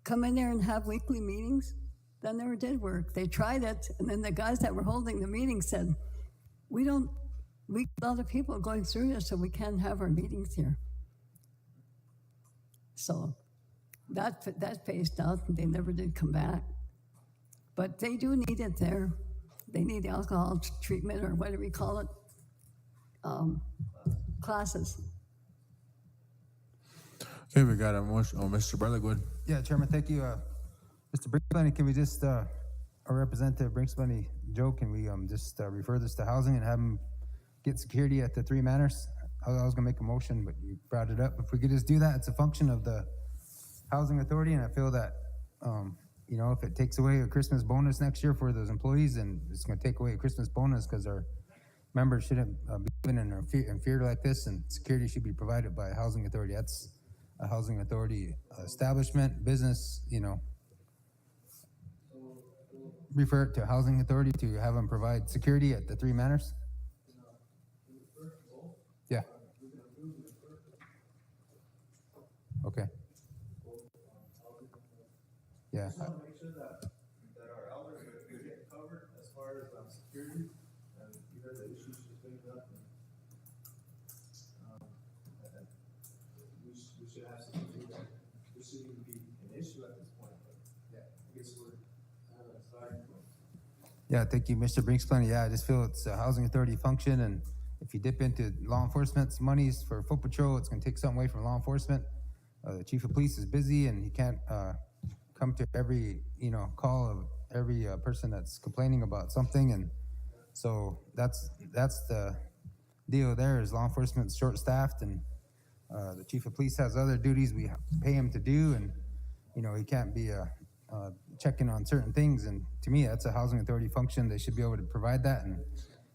come in there and have weekly meetings. That never did work. They tried it, and then the guys that were holding the meeting said, we got a lot of people going through this, so we can't have our meetings here. So that phased out, and they never did come back. But they do need it there. They need alcohol treatment, or whatever you call it, classes. Okay, we got a motion. Oh, Mr. Bartlett, go ahead. Yeah, Chairman, thank you. Mr. Brinksplenny, can we just, our Representative Brinksplenny, Joe, can we just refer this to housing and have them get security at the 3 manors? I was gonna make a motion, but you brought it up. If we could just do that, it's a function of the housing authority, and I feel that, you know, if it takes away a Christmas bonus next year for those employees, then it's gonna take away a Christmas bonus because our members shouldn't be living in fear like this, and security should be provided by a housing authority. That's a housing authority establishment, business, you know. Refer it to housing authority to have them provide security at the 3 manors? Yeah. Okay. Yeah. Make sure that our elders are getting covered as far as security, and you heard the issues she's bringing up. We should have something that this shouldn't even be an issue at this point, but yeah, I guess we're kind of starting. Yeah, thank you, Mr. Brinksplenny. Yeah, I just feel it's a housing authority function, and if you dip into law enforcement's monies for foot patrol, it's gonna take something away from law enforcement. The chief of police is busy, and he can't come to every, you know, call of every person that's complaining about something, and so that's the deal there, is law enforcement's short-staffed, and the chief of police has other duties we have to pay him to do, and, you know, he can't be checking on certain things, and to me, that's a housing authority function. They should be able to provide that,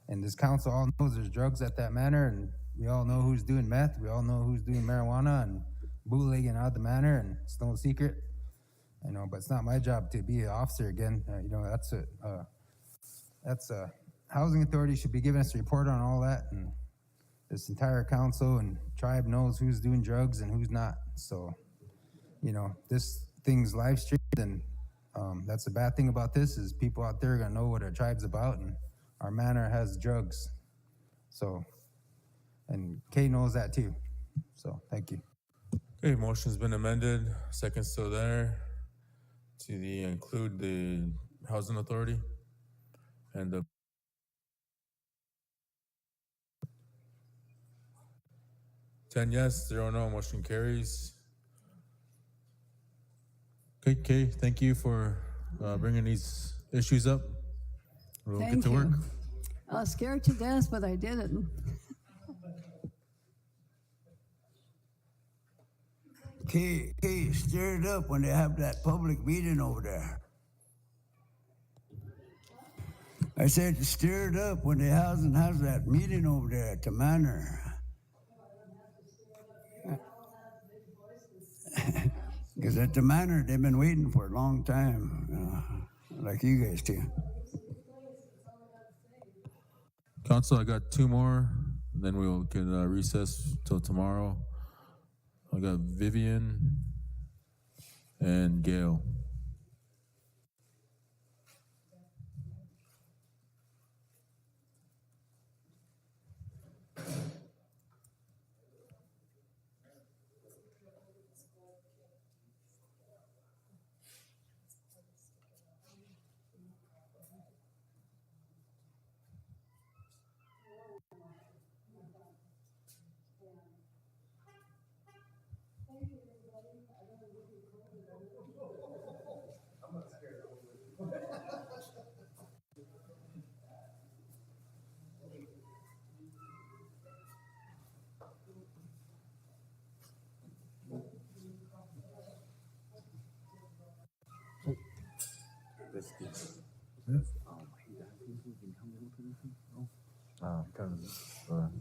and this council all knows there's drugs at that manor, and we all know who's doing meth, we all know who's doing marijuana and bootlegging out the manor, and it's no secret, you know, but it's not my job to be an officer again. You know, that's a housing authority should be giving us a report on all that, and this entire council and tribe knows who's doing drugs and who's not. So, you know, this thing's live streamed, and that's the bad thing about this is people out there are gonna know what our tribe's about, and our manor has drugs. So, and Kay knows that too. So, thank you. Okay, motion's been amended, second still there, to include the housing authority and the 10 yes, 0 no, motion carries. Okay, Kay, thank you for bringing these issues up. We'll get Thank to you. work. I was scared to death, but I did it. Kay, stir it up when they have that public meeting over there. I said stir it up when the housing has that meeting over there at the manor. Because at the manor, they've been waiting for a long time, like you guys do. Council, I got 2 more, then we'll get recess till tomorrow. I got Vivian and Gail.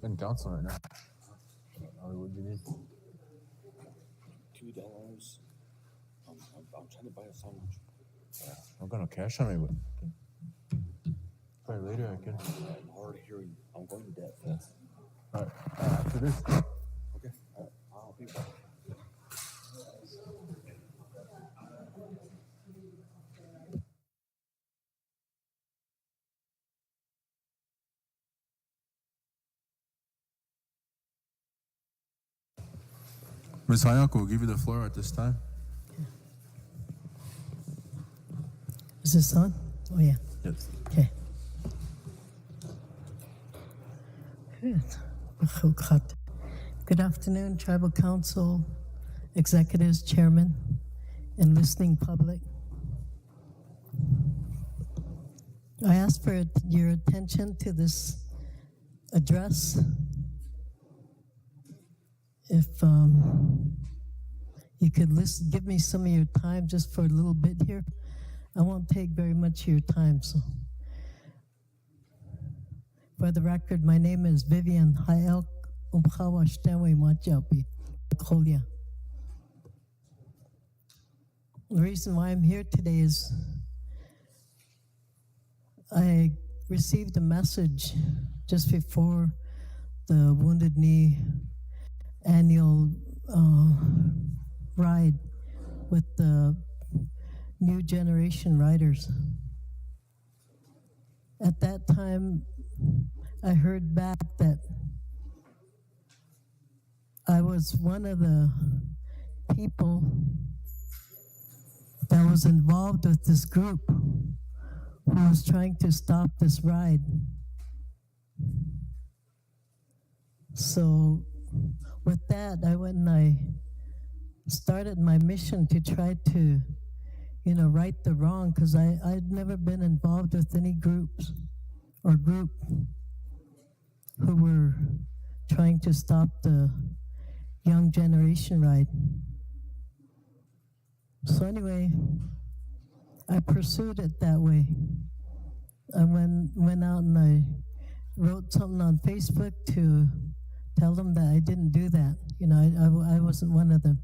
In council right now. What do you need? $2. I'm trying to buy a sandwich. I'm gonna cash on me, but probably later I can. I'm hard of hearing. I'm going to debt. Yes. All right, after this. Okay. I'll be back. Ms. Hayako, we'll give you the floor at this time. Is this on? Oh, yeah. Yes. Okay. Good. Good afternoon, Tribal Council, executives, chairman, and listening public. I ask for your attention to this address. If you could give me some of your time just for a little bit here. I won't take very much of your time. So, for the record, my name is Vivian Hayel Umkhawashtewi Majapi Kolia. The reason why I'm here today is I received a message just before the Wounded Knee annual ride with the new generation riders. At that time, I heard back that I was one of the people that was involved with this group who was trying to stop this ride. So with that, I went and I started my mission to try to, right the wrong, because I'd never been involved with any groups or group who were trying to stop the young generation ride. So anyway, I pursued it that way. I went out and I wrote something on Facebook to tell them that I didn't do that. I wasn't one of them.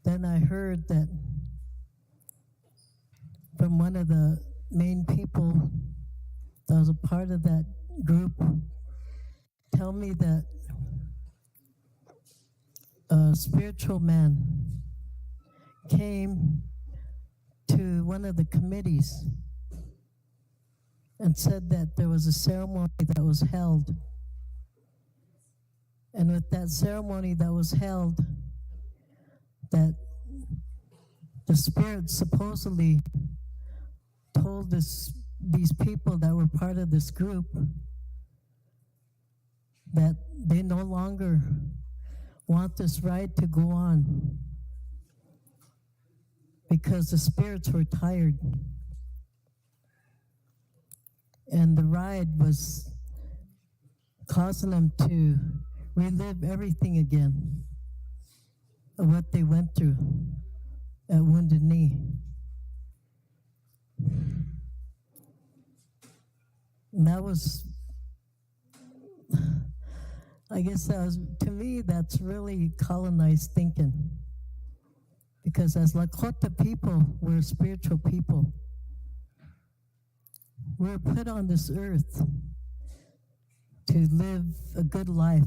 Then I heard that from one of the main people that was a part of that group tell me that a spiritual man came to one of the committees and said that there was a ceremony that was held. And with that ceremony that was held, that the spirit supposedly told these people that were part of this group that they no longer want this ride to go on because the spirits were tired. And the ride was causing them to relive everything again of what they went through at Wounded Knee. And that was, I guess that was, to me, that's really colonized thinking. Because as Lakota people, we're spiritual people. We're put on this earth to live a good life.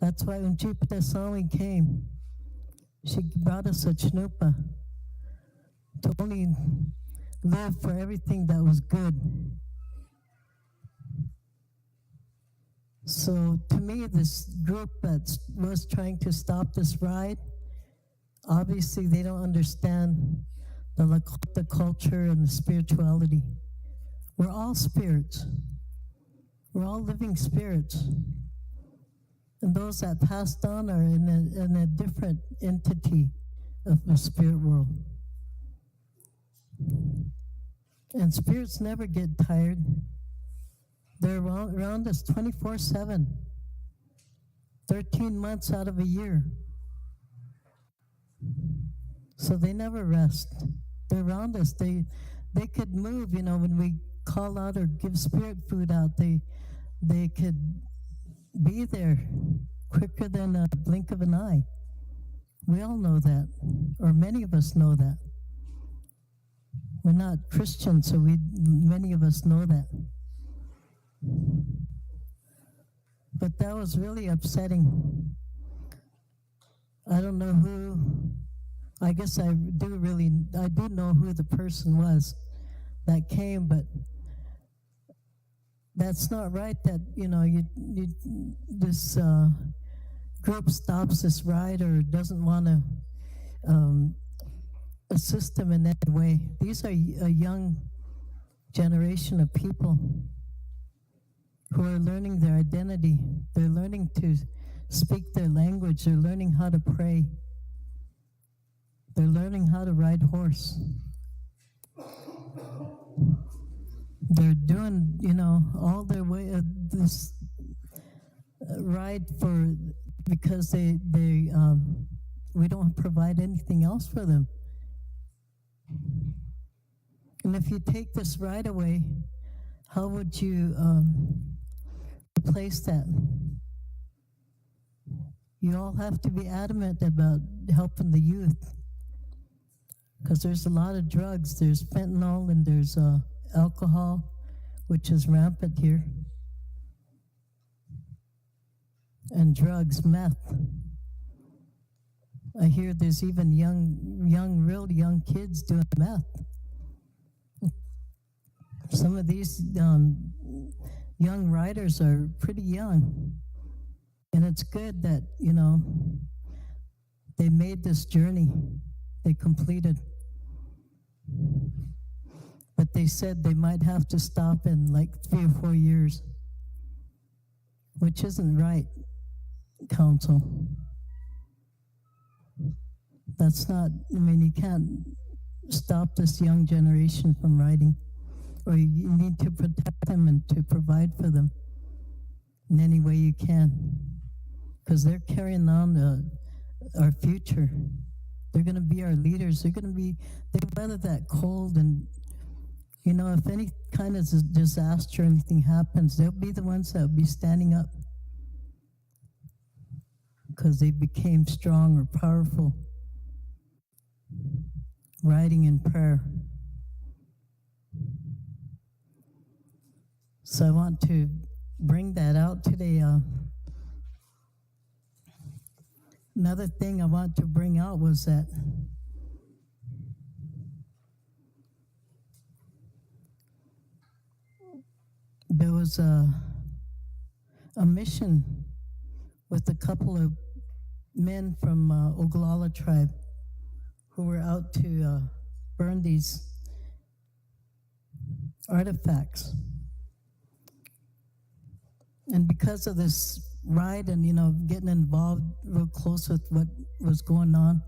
That's why when Chipetesami came, she brought us a chnupa to only live for everything that was good. So to me, this group that was trying to stop this ride, obviously they don't understand the Lakota culture and the spirituality. We're all spirits. We're all living spirits. And those that passed on are in a different entity of the spirit world. And spirits never get tired. They're around us 24/7, 13 months out of a year. So they never rest. They're around us. They could move, when we call out or give spirit food out, they could be there quicker than a blink of an eye. We all know that, or many of us know that. We're not Christians, so many of us know that. But that was really upsetting. I don't know who, I guess I do know who the person was that came, but that's not right that, this group stops this ride or doesn't want to assist them in any way. These are a young generation of people who are learning their identity. They're learning to speak their language. They're learning how to pray. They're learning how to ride horse. They're doing, all their way this ride because we don't provide anything else for them. And if you take this ride away, how would you replace that? You all have to be adamant about helping the youth, because there's a lot of drugs. There's fentanyl and there's alcohol, which is rampant here, and drugs, meth. I hear there's even real young kids doing meth. Some of these young riders are pretty young, and it's good that, they made this journey, they completed. But they said they might have to stop in like 3 or 4 years, which isn't right, Council. That's not, you can't stop this young generation from riding, or you need to protect them and to provide for them in any way you can, because they're carrying on our future. They're going to be our leaders. They weather that cold, and if any kind of disaster or anything happens, they'll be the ones that will be standing up because they became strong or powerful, riding in prayer. So I want to bring that out today. Another thing I want to bring out was that there was a mission with a couple of men from Oglala tribe who were out to burn these artifacts. And because of this ride and, getting involved real close with what was going on,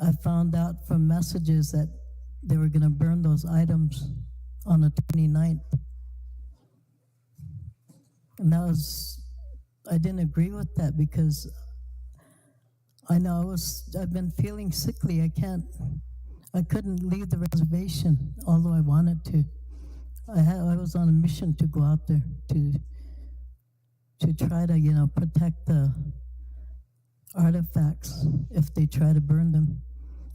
I found out from messages that they were going to burn those items on the 29th. And I didn't agree with that because I've been feeling sickly. I couldn't leave the reservation, although I wanted to. I was on a mission to go out there to try to, protect the artifacts if they try to burn them.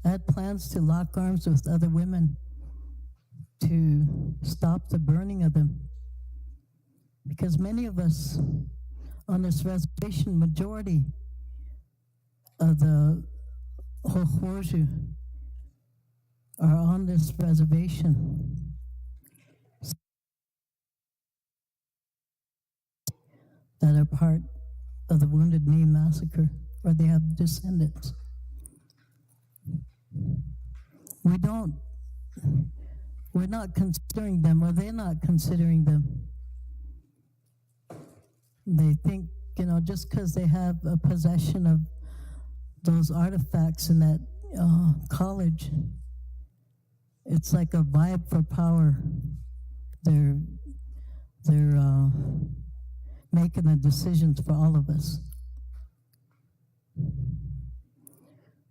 I had plans to lock arms with other women to stop the burning of them. Because many of us on this reservation, majority of the Hochwaju are on this reservation. That are part of the Wounded Knee Massacre, or they have descendants. We're not considering them, or they're not considering them. They think, just because they have a possession of those artifacts in that college, it's like a vibe for power. They're making the decisions for all of us.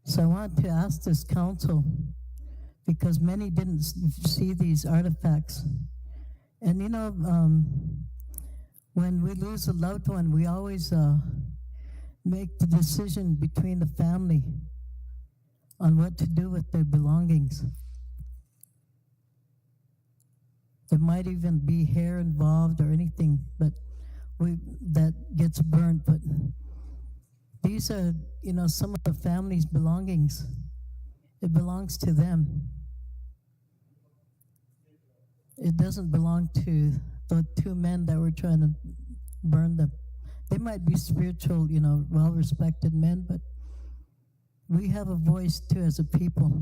So I want to ask this council, because many didn't see these artifacts. And when we lose a loved one, we always make the decision between the family on what to do with their belongings. There might even be hair involved or anything, but that gets burnt. But these are, some of the family's belongings. It belongs to them. It doesn't belong to the two men that were trying to burn them. They might be spiritual, well-respected men, but we have a voice too as a people.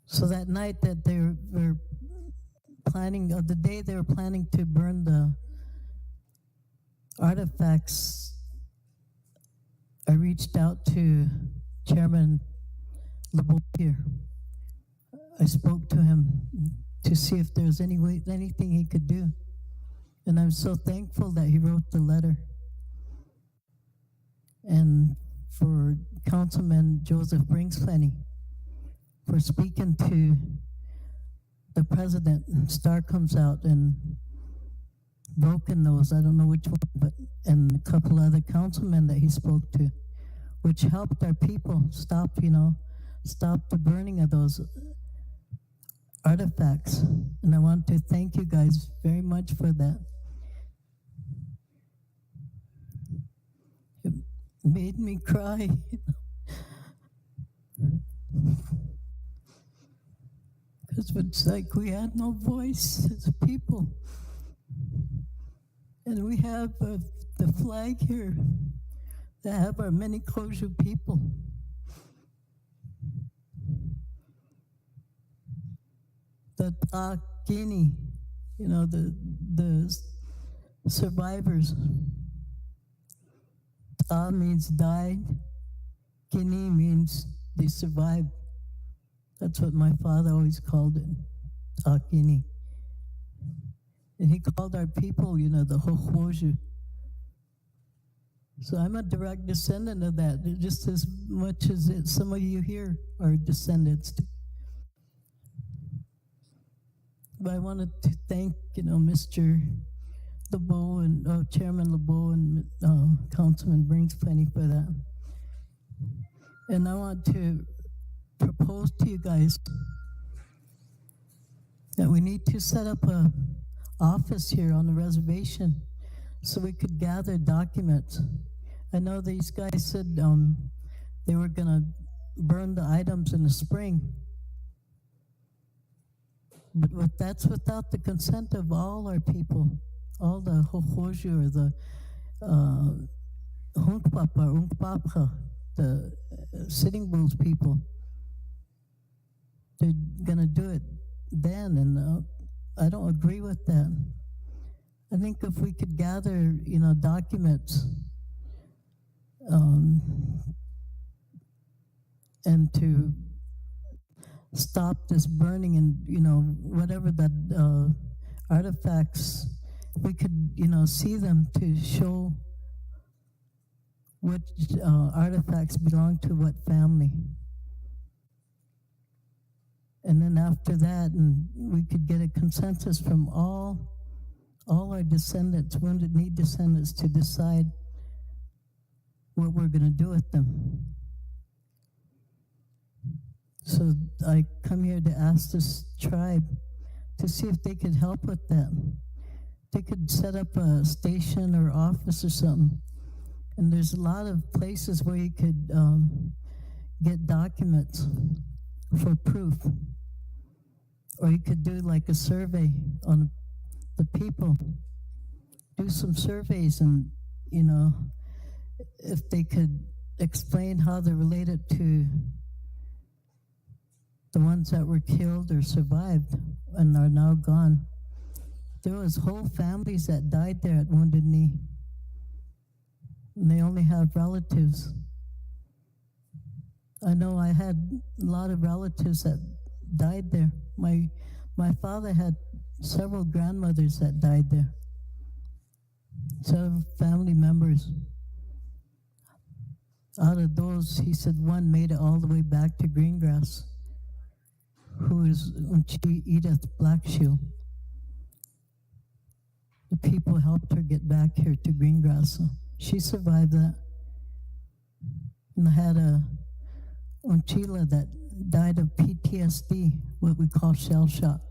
So that night that they were planning, or the day they were planning to burn the artifacts, I reached out to Chairman LeBeau here. I spoke to him to see if there's anything he could do. And I'm so thankful that he wrote the letter. And for Councilman Joseph Brinksplenny for speaking to the president. Star comes out and broken nose, I don't know which one, but and a couple other councilmen that he spoke to, which helped our people stop the burning of those artifacts. And I want to thank you guys very much for that. It made me cry. Because it's like we had no voice as a people. And we have the flag here that have our many Koju people. The Takini, the survivors. Ta means died. Kini means they survived. That's what my father always called it, Takini. And he called our people, the Hochwoju. So I'm a direct descendant of that, just as much as some of you here are descendants. But I wanted to thank, Mr. LeBeau and Chairman LeBeau and Councilman Brinksplenny for that. And I want to propose to you guys that we need to set up a office here on the reservation so we could gather documents. I know these guys said they were going to burn the items in the spring. But that's without the consent of all our people, all the Hohoju or the Hunkpapa or Unkpapa, the Sitting Bulls people. They're going to do it then, and I don't agree with that. I think if we could gather, documents and to stop this burning and, whatever that artifacts, we could, see them to show which artifacts belong to what family. And then after that, and we could get a consensus from all our descendants, wounded knee descendants, to decide what we're going to do with them. So I come here to ask this tribe to see if they could help with that. They could set up a station or office or something. And there's a lot of places where you could get documents for proof. Or you could do like a survey on the people. Do some surveys and, if they could explain how they're related to the ones that were killed or survived and are now gone. There was whole families that died there at Wounded Knee. And they only have relatives. I know I had a lot of relatives that died there. My father had several grandmothers that died there. Several family members. Out of those, he said one made it all the way back to Greengrass, who is Edith Blackshield. The people helped her get back here to Greengrass. So she survived that. And I had a Unchila that died of PTSD, what we call shell shock.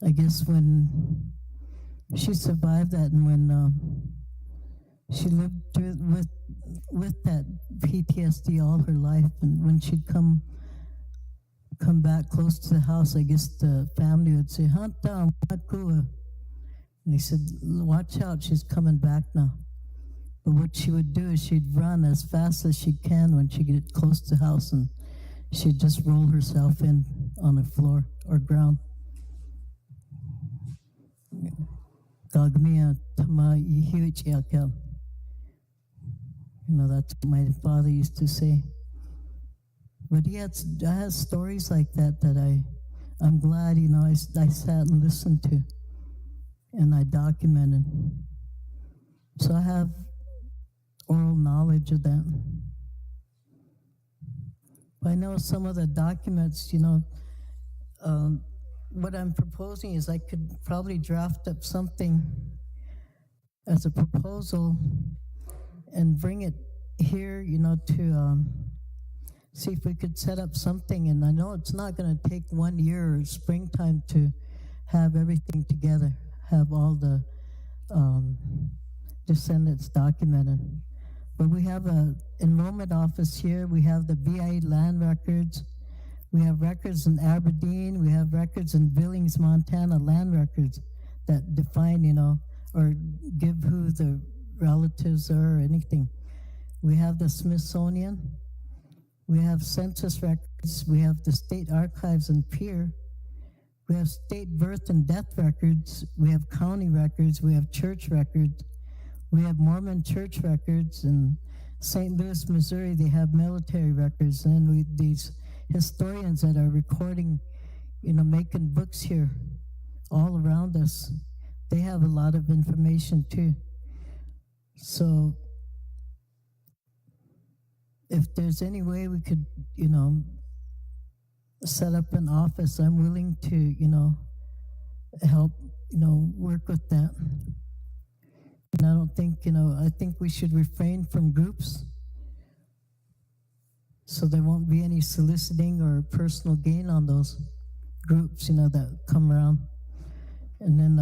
I guess when she survived that, and when she lived through with that PTSD all her life, and when she'd come back close to the house, I guess the family would say, "Hunt down, Makua." And he said, "Watch out, she's coming back now." But what she would do is she'd run as fast as she can when she get close to the house, and she'd just roll herself in on the floor or ground. Gagmia tama ihiwichiakel. That's what my father used to say. But I had stories like that I'm glad, I sat and listened to, and I documented. So I have oral knowledge of that. But I know some of the documents, what I'm proposing is I could probably draft up something as a proposal and bring it here, to see if we could set up something. And I know it's not going to take 1 year or springtime to have everything together, have all the descendants documented. But we have an enrollment office here. We have the BIA land records. We have records in Aberdeen. We have records in Billings, Montana, land records that define, or give who the relatives are or anything. We have the Smithsonian. We have census records. We have the state archives in Pierre. We have state birth and death records. We have county records. We have church records. We have Mormon church records. In St. Louis, Missouri, they have military records. And these historians that are recording, making books here all around us, they have a lot of information too. So if there's any way we could, set up an office, I'm willing to, help, work with that. And I don't think, I think we should refrain from groups so there won't be any soliciting or personal gain on those groups, that come around. And then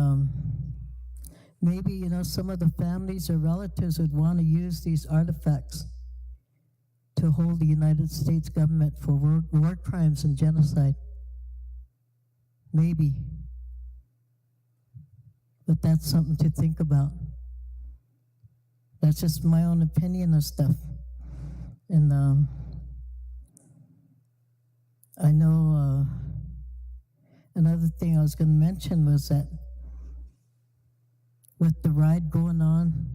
maybe, some of the families or relatives would want to use these artifacts to hold the United States government for war crimes and genocide. Maybe. But that's something to think about. That's just my own opinion of stuff. And I know another thing I was going to mention was that with the ride going on,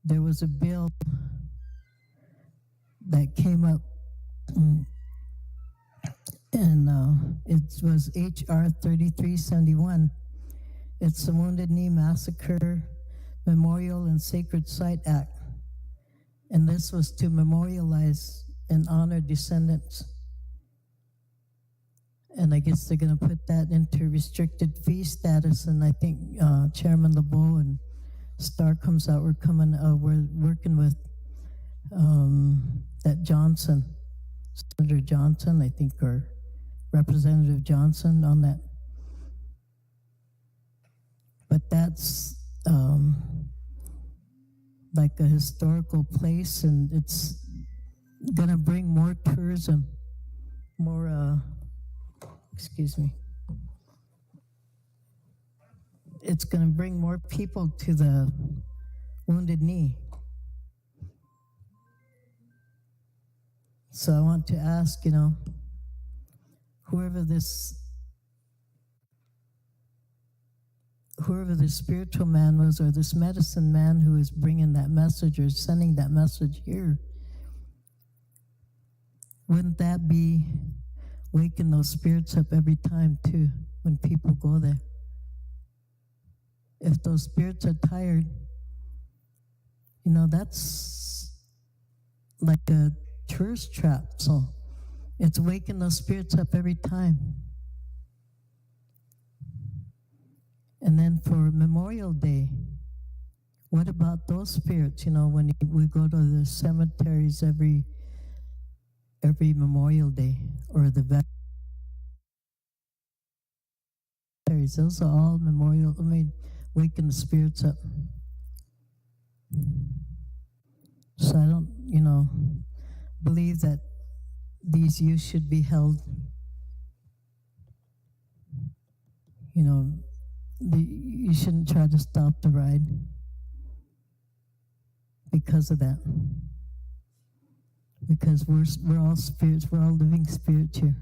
there was a bill that came up, and it was H.R. 3371. It's the Wounded Knee Massacre Memorial and Sacred Site Act. And this was to memorialize and honor descendants. And I guess they're going to put that into restricted fee status. And I think Chairman LeBeau and Star comes out. We're working with that Johnson, Senator Johnson, I think, or Representative Johnson on that. But that's like a historical place, and it's gonna bring more tourism, more, it's gonna bring more people to the Wounded Knee. So I want to ask, whoever this spiritual man was, or this medicine man who is bringing that message or sending that message here, wouldn't that be waking those spirits up every time too when people go there? If those spirits are tired, that's like a tourist trap. So it's waking those spirits up every time. And then for Memorial Day, what about those spirits? When we go to the cemeteries every Memorial Day, or the cemeteries, those are all waking the spirits up. So I don't, believe that these youth should be held, you shouldn't try to stop the ride because of that. Because we're all spirits, we're all living spirits here.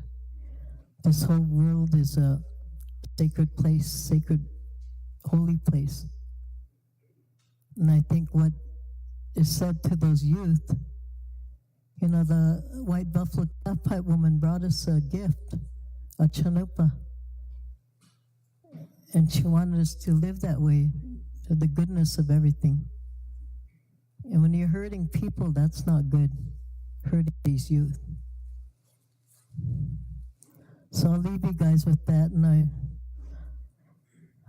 This whole world is a sacred place, sacred, holy place. And I think what is said to those youth, the White Buffalo Calf Pipe woman brought us a gift, a chanupa. And she wanted us to live that way, to the goodness of everything. And when you're hurting people, that's not good, hurting these youth. So I'll leave you guys with that, and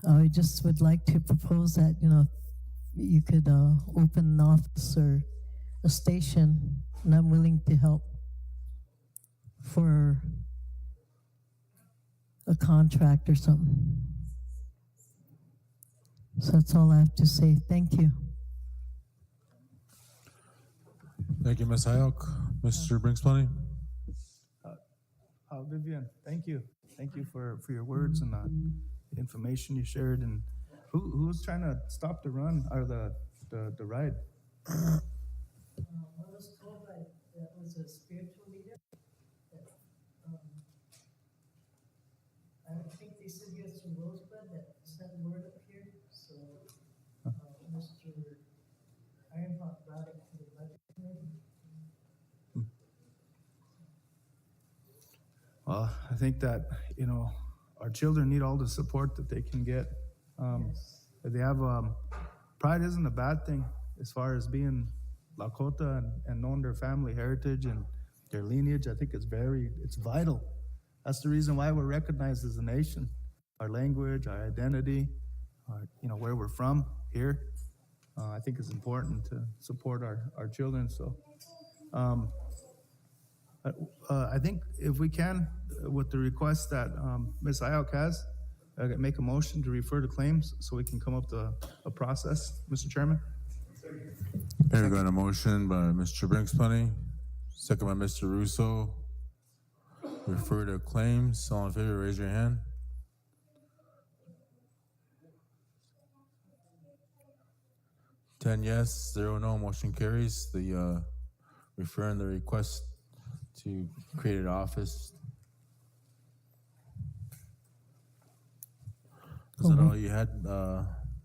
I just would like to propose that, you could open an office or a station, and I'm willing to help for a contract or something. So that's all I have to say. Thank you. Thank you, Ms. Hayok. Mr. Brinks-Plenty? Vivian, thank you. Thank you for your words and the information you shared. And who's trying to stop the run or the ride? I was told by that was a spiritual leader. I think they said he was from Rosebud that sent word up here. So Mr. Ironhawk brought it to the budget committee. Well, I think that, our children need all the support that they can get. They have, pride isn't a bad thing as far as being Lakota and knowing their family heritage and their lineage. I think it's vital. That's the reason why we're recognized as a nation. Our language, our identity, where we're from here. I think it's important to support our children. So I think if we can, with the request that Ms. Ayok has, make a motion to refer to claims so we can come up to a process, Mr. Chairman. Here we got a motion by Mr. Brinks-Plenty, second by Mr. Russo. Refer to claims. All in favor, raise your hand. Ten yes, 0 no, motion carries. The referring the request to create an office. Is that all you had,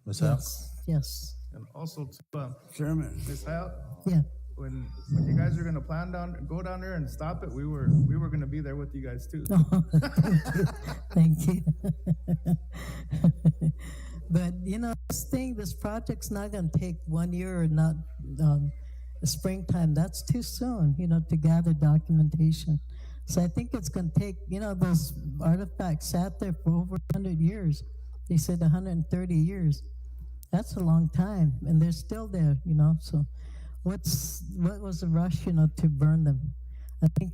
Ms. Al? Yes. And also to Chairman. Ms. Ayok, Yeah. when you guys are gonna go down there and stop it, we were gonna be there with you guys too. Thank you. But you know, this project's not going to take 1 year or not springtime. That's too soon, to gather documentation. So I think it's going to take, those artifacts sat there for over 100 years. They said 130 years. That's a long time, and they're still there, So what was the rush, to burn them? I think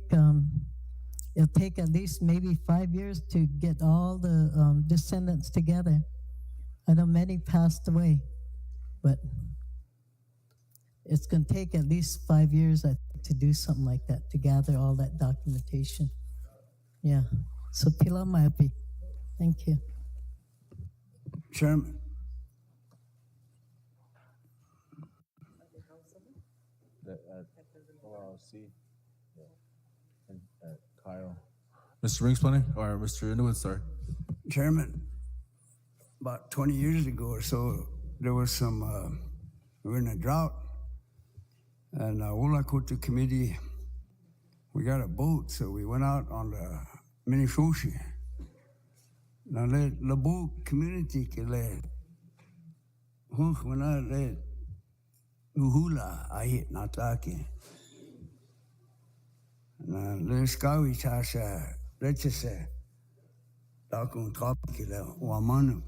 it'll take at least maybe 5 years to get all the descendants together. I know many passed away, but it's going to take at least 5 years, I think, to do something like that, to gather all that documentation. Yeah. So pila maipi. Thank you. Chairman. Kyle. Mr. Brinks-Plenty or Mr. Underwood, sorry. Chairman, about 20 years ago or so, there was some, we were in a drought, and Lakota committee, we got a boat, so we went out on the Minnesota. Now, the boat community, uhula, I hit Nataki. Na le skawi tasha lechese dakun tropikile wamanu.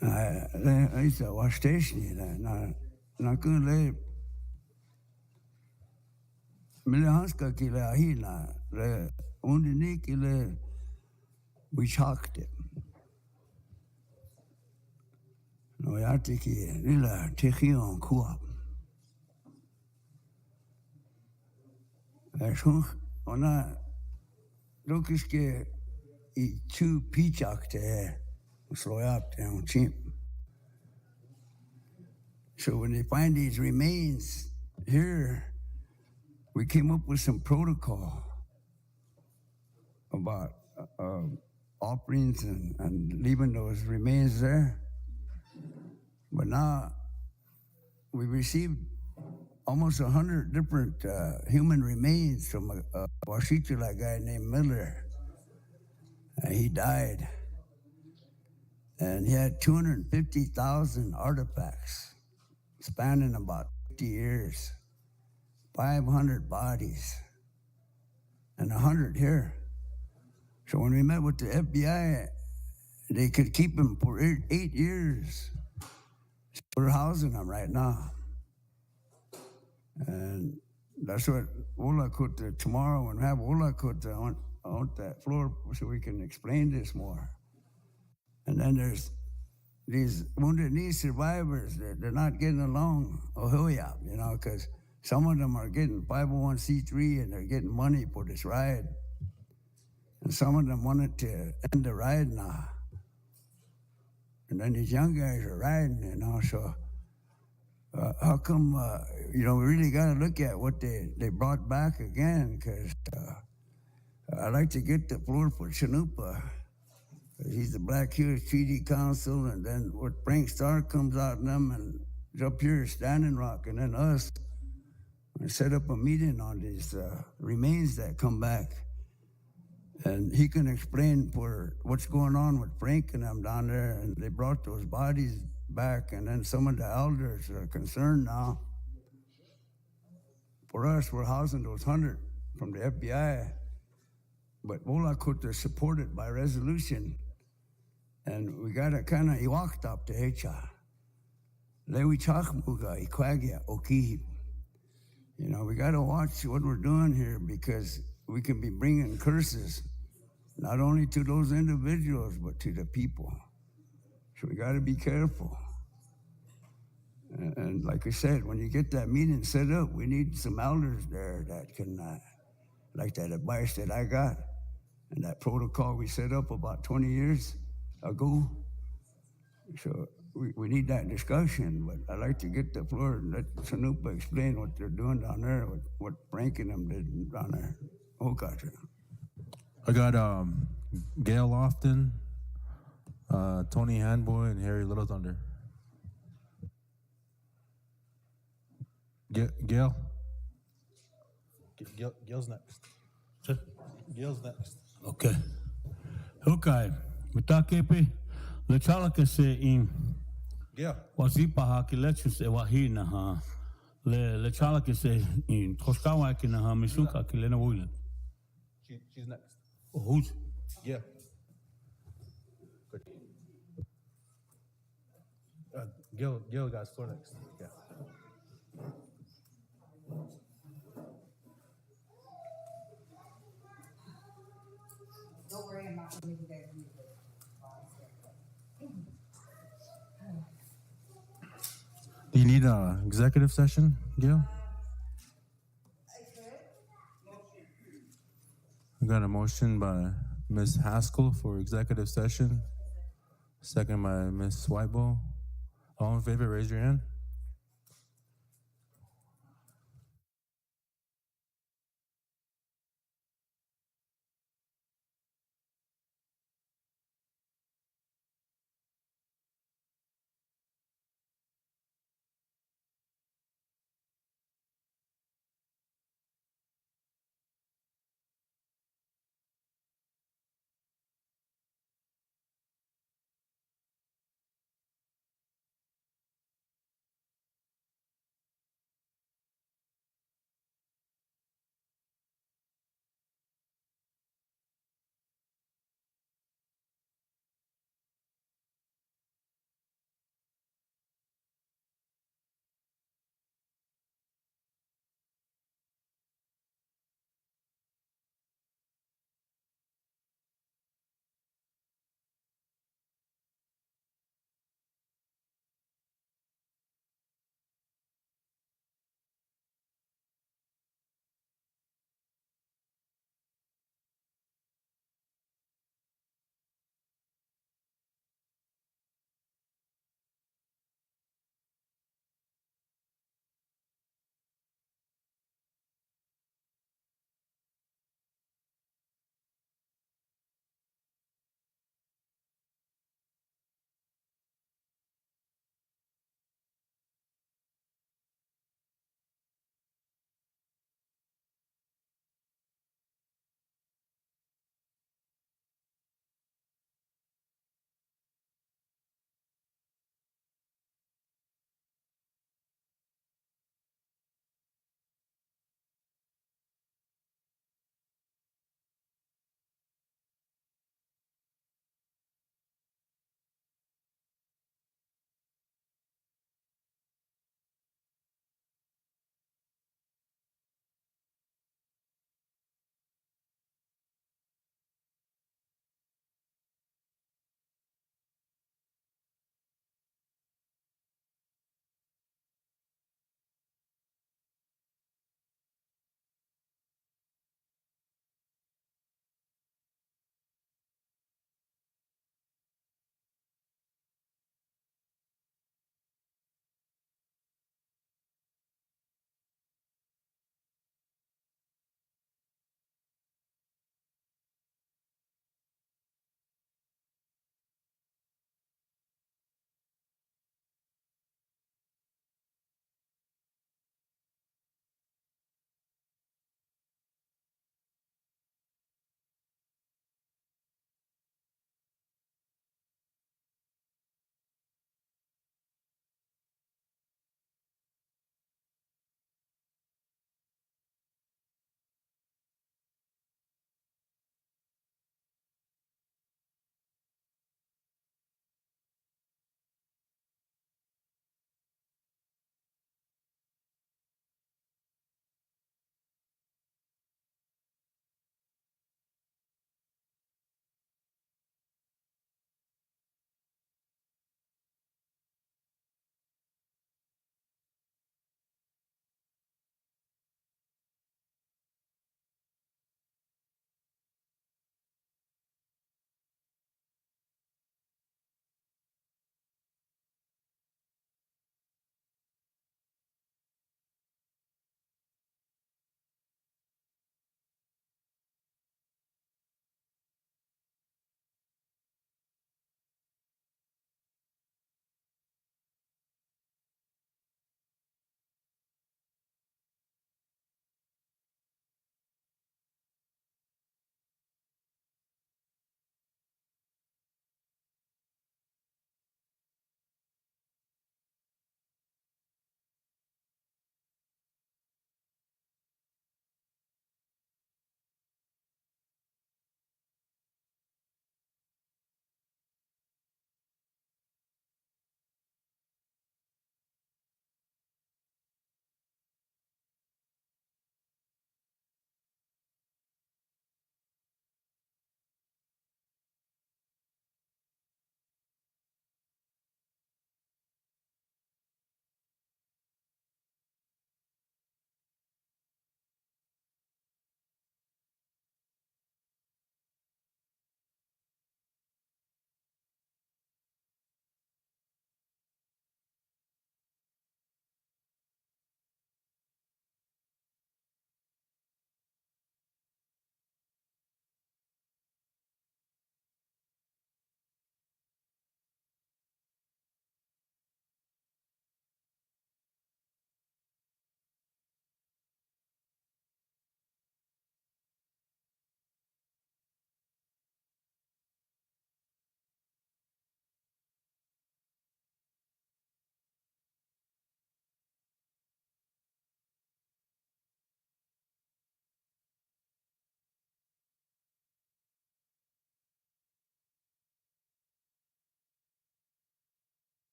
Le isa wa station na kun le milehanska kile ahina le undini kile we chalked it. No yati ki lila techion kuap. Ona lokiske I 2 pichakte sloyapte on chimp. So when they find these remains here, we came up with some protocol about offerings and leaving those remains there. But now we received almost 100 different human remains from a Washitula guy named Miller. He died. And he had 250,000 artifacts spanning about 50 years, 500 bodies, and 100 here. So when we met with the FBI, they could keep him for 8 years. We're housing them right now. And that's what Lakota, tomorrow when we have Lakota, I want that floor so we can explain this more. And then there's these Wounded Knee survivors, they're not getting along, because some of them are getting 501c3 and they're getting money for this ride. And some of them wanted to end the ride now. And then these young guys are riding, so how come, we really got to look at what they brought back again, because I'd like to get the floor for Chanupa. He's the Black Hills Treaty Council, and then what Frank Starr comes out in them, and up here Standing Rock, and then us, and set up a meeting on these remains that come back. And he can explain for what's going on with Frank and them down there, and they brought those bodies back, and then some of the elders are concerned now. For us, we're housing those 100 from the FBI, but Lakota supported by resolution, and we got to kind of walked up to Hecha. Lewi Chakmuga, Ikwagia, Okihi. You know, we got to watch what we're doing here because we can be bringing curses, not only to those individuals, but to the people. So we got to be careful. And like I said, when you get that meeting set up, we need some elders there that can, like that advice that I got and that protocol we set up about 20 years ago. So we need that discussion, but I'd like to get the floor and let Sanupa explain what they're doing down there, what Frank and them did down there. Oh, gotcha. I got Gail Lofton, Tony Handboy, and Harry Little Thunder. Gail? Gail's next. Gail's next. Okay. Okay. Mitakepe, le chala ke se in. Gail. Wazipa ha ki lechu se wahina ha. Le chala ke se in. Toskawa ke na ha misuka ke lena wula. She's next. Oh, who's? Yeah. Good. Gail got floor next. Yeah. Don't worry, I'm not going to get you. Do you need an executive session, Gail? I got a motion by Ms. Haskell for executive session, second by Ms. Whitebow. All in favor, raise your hand.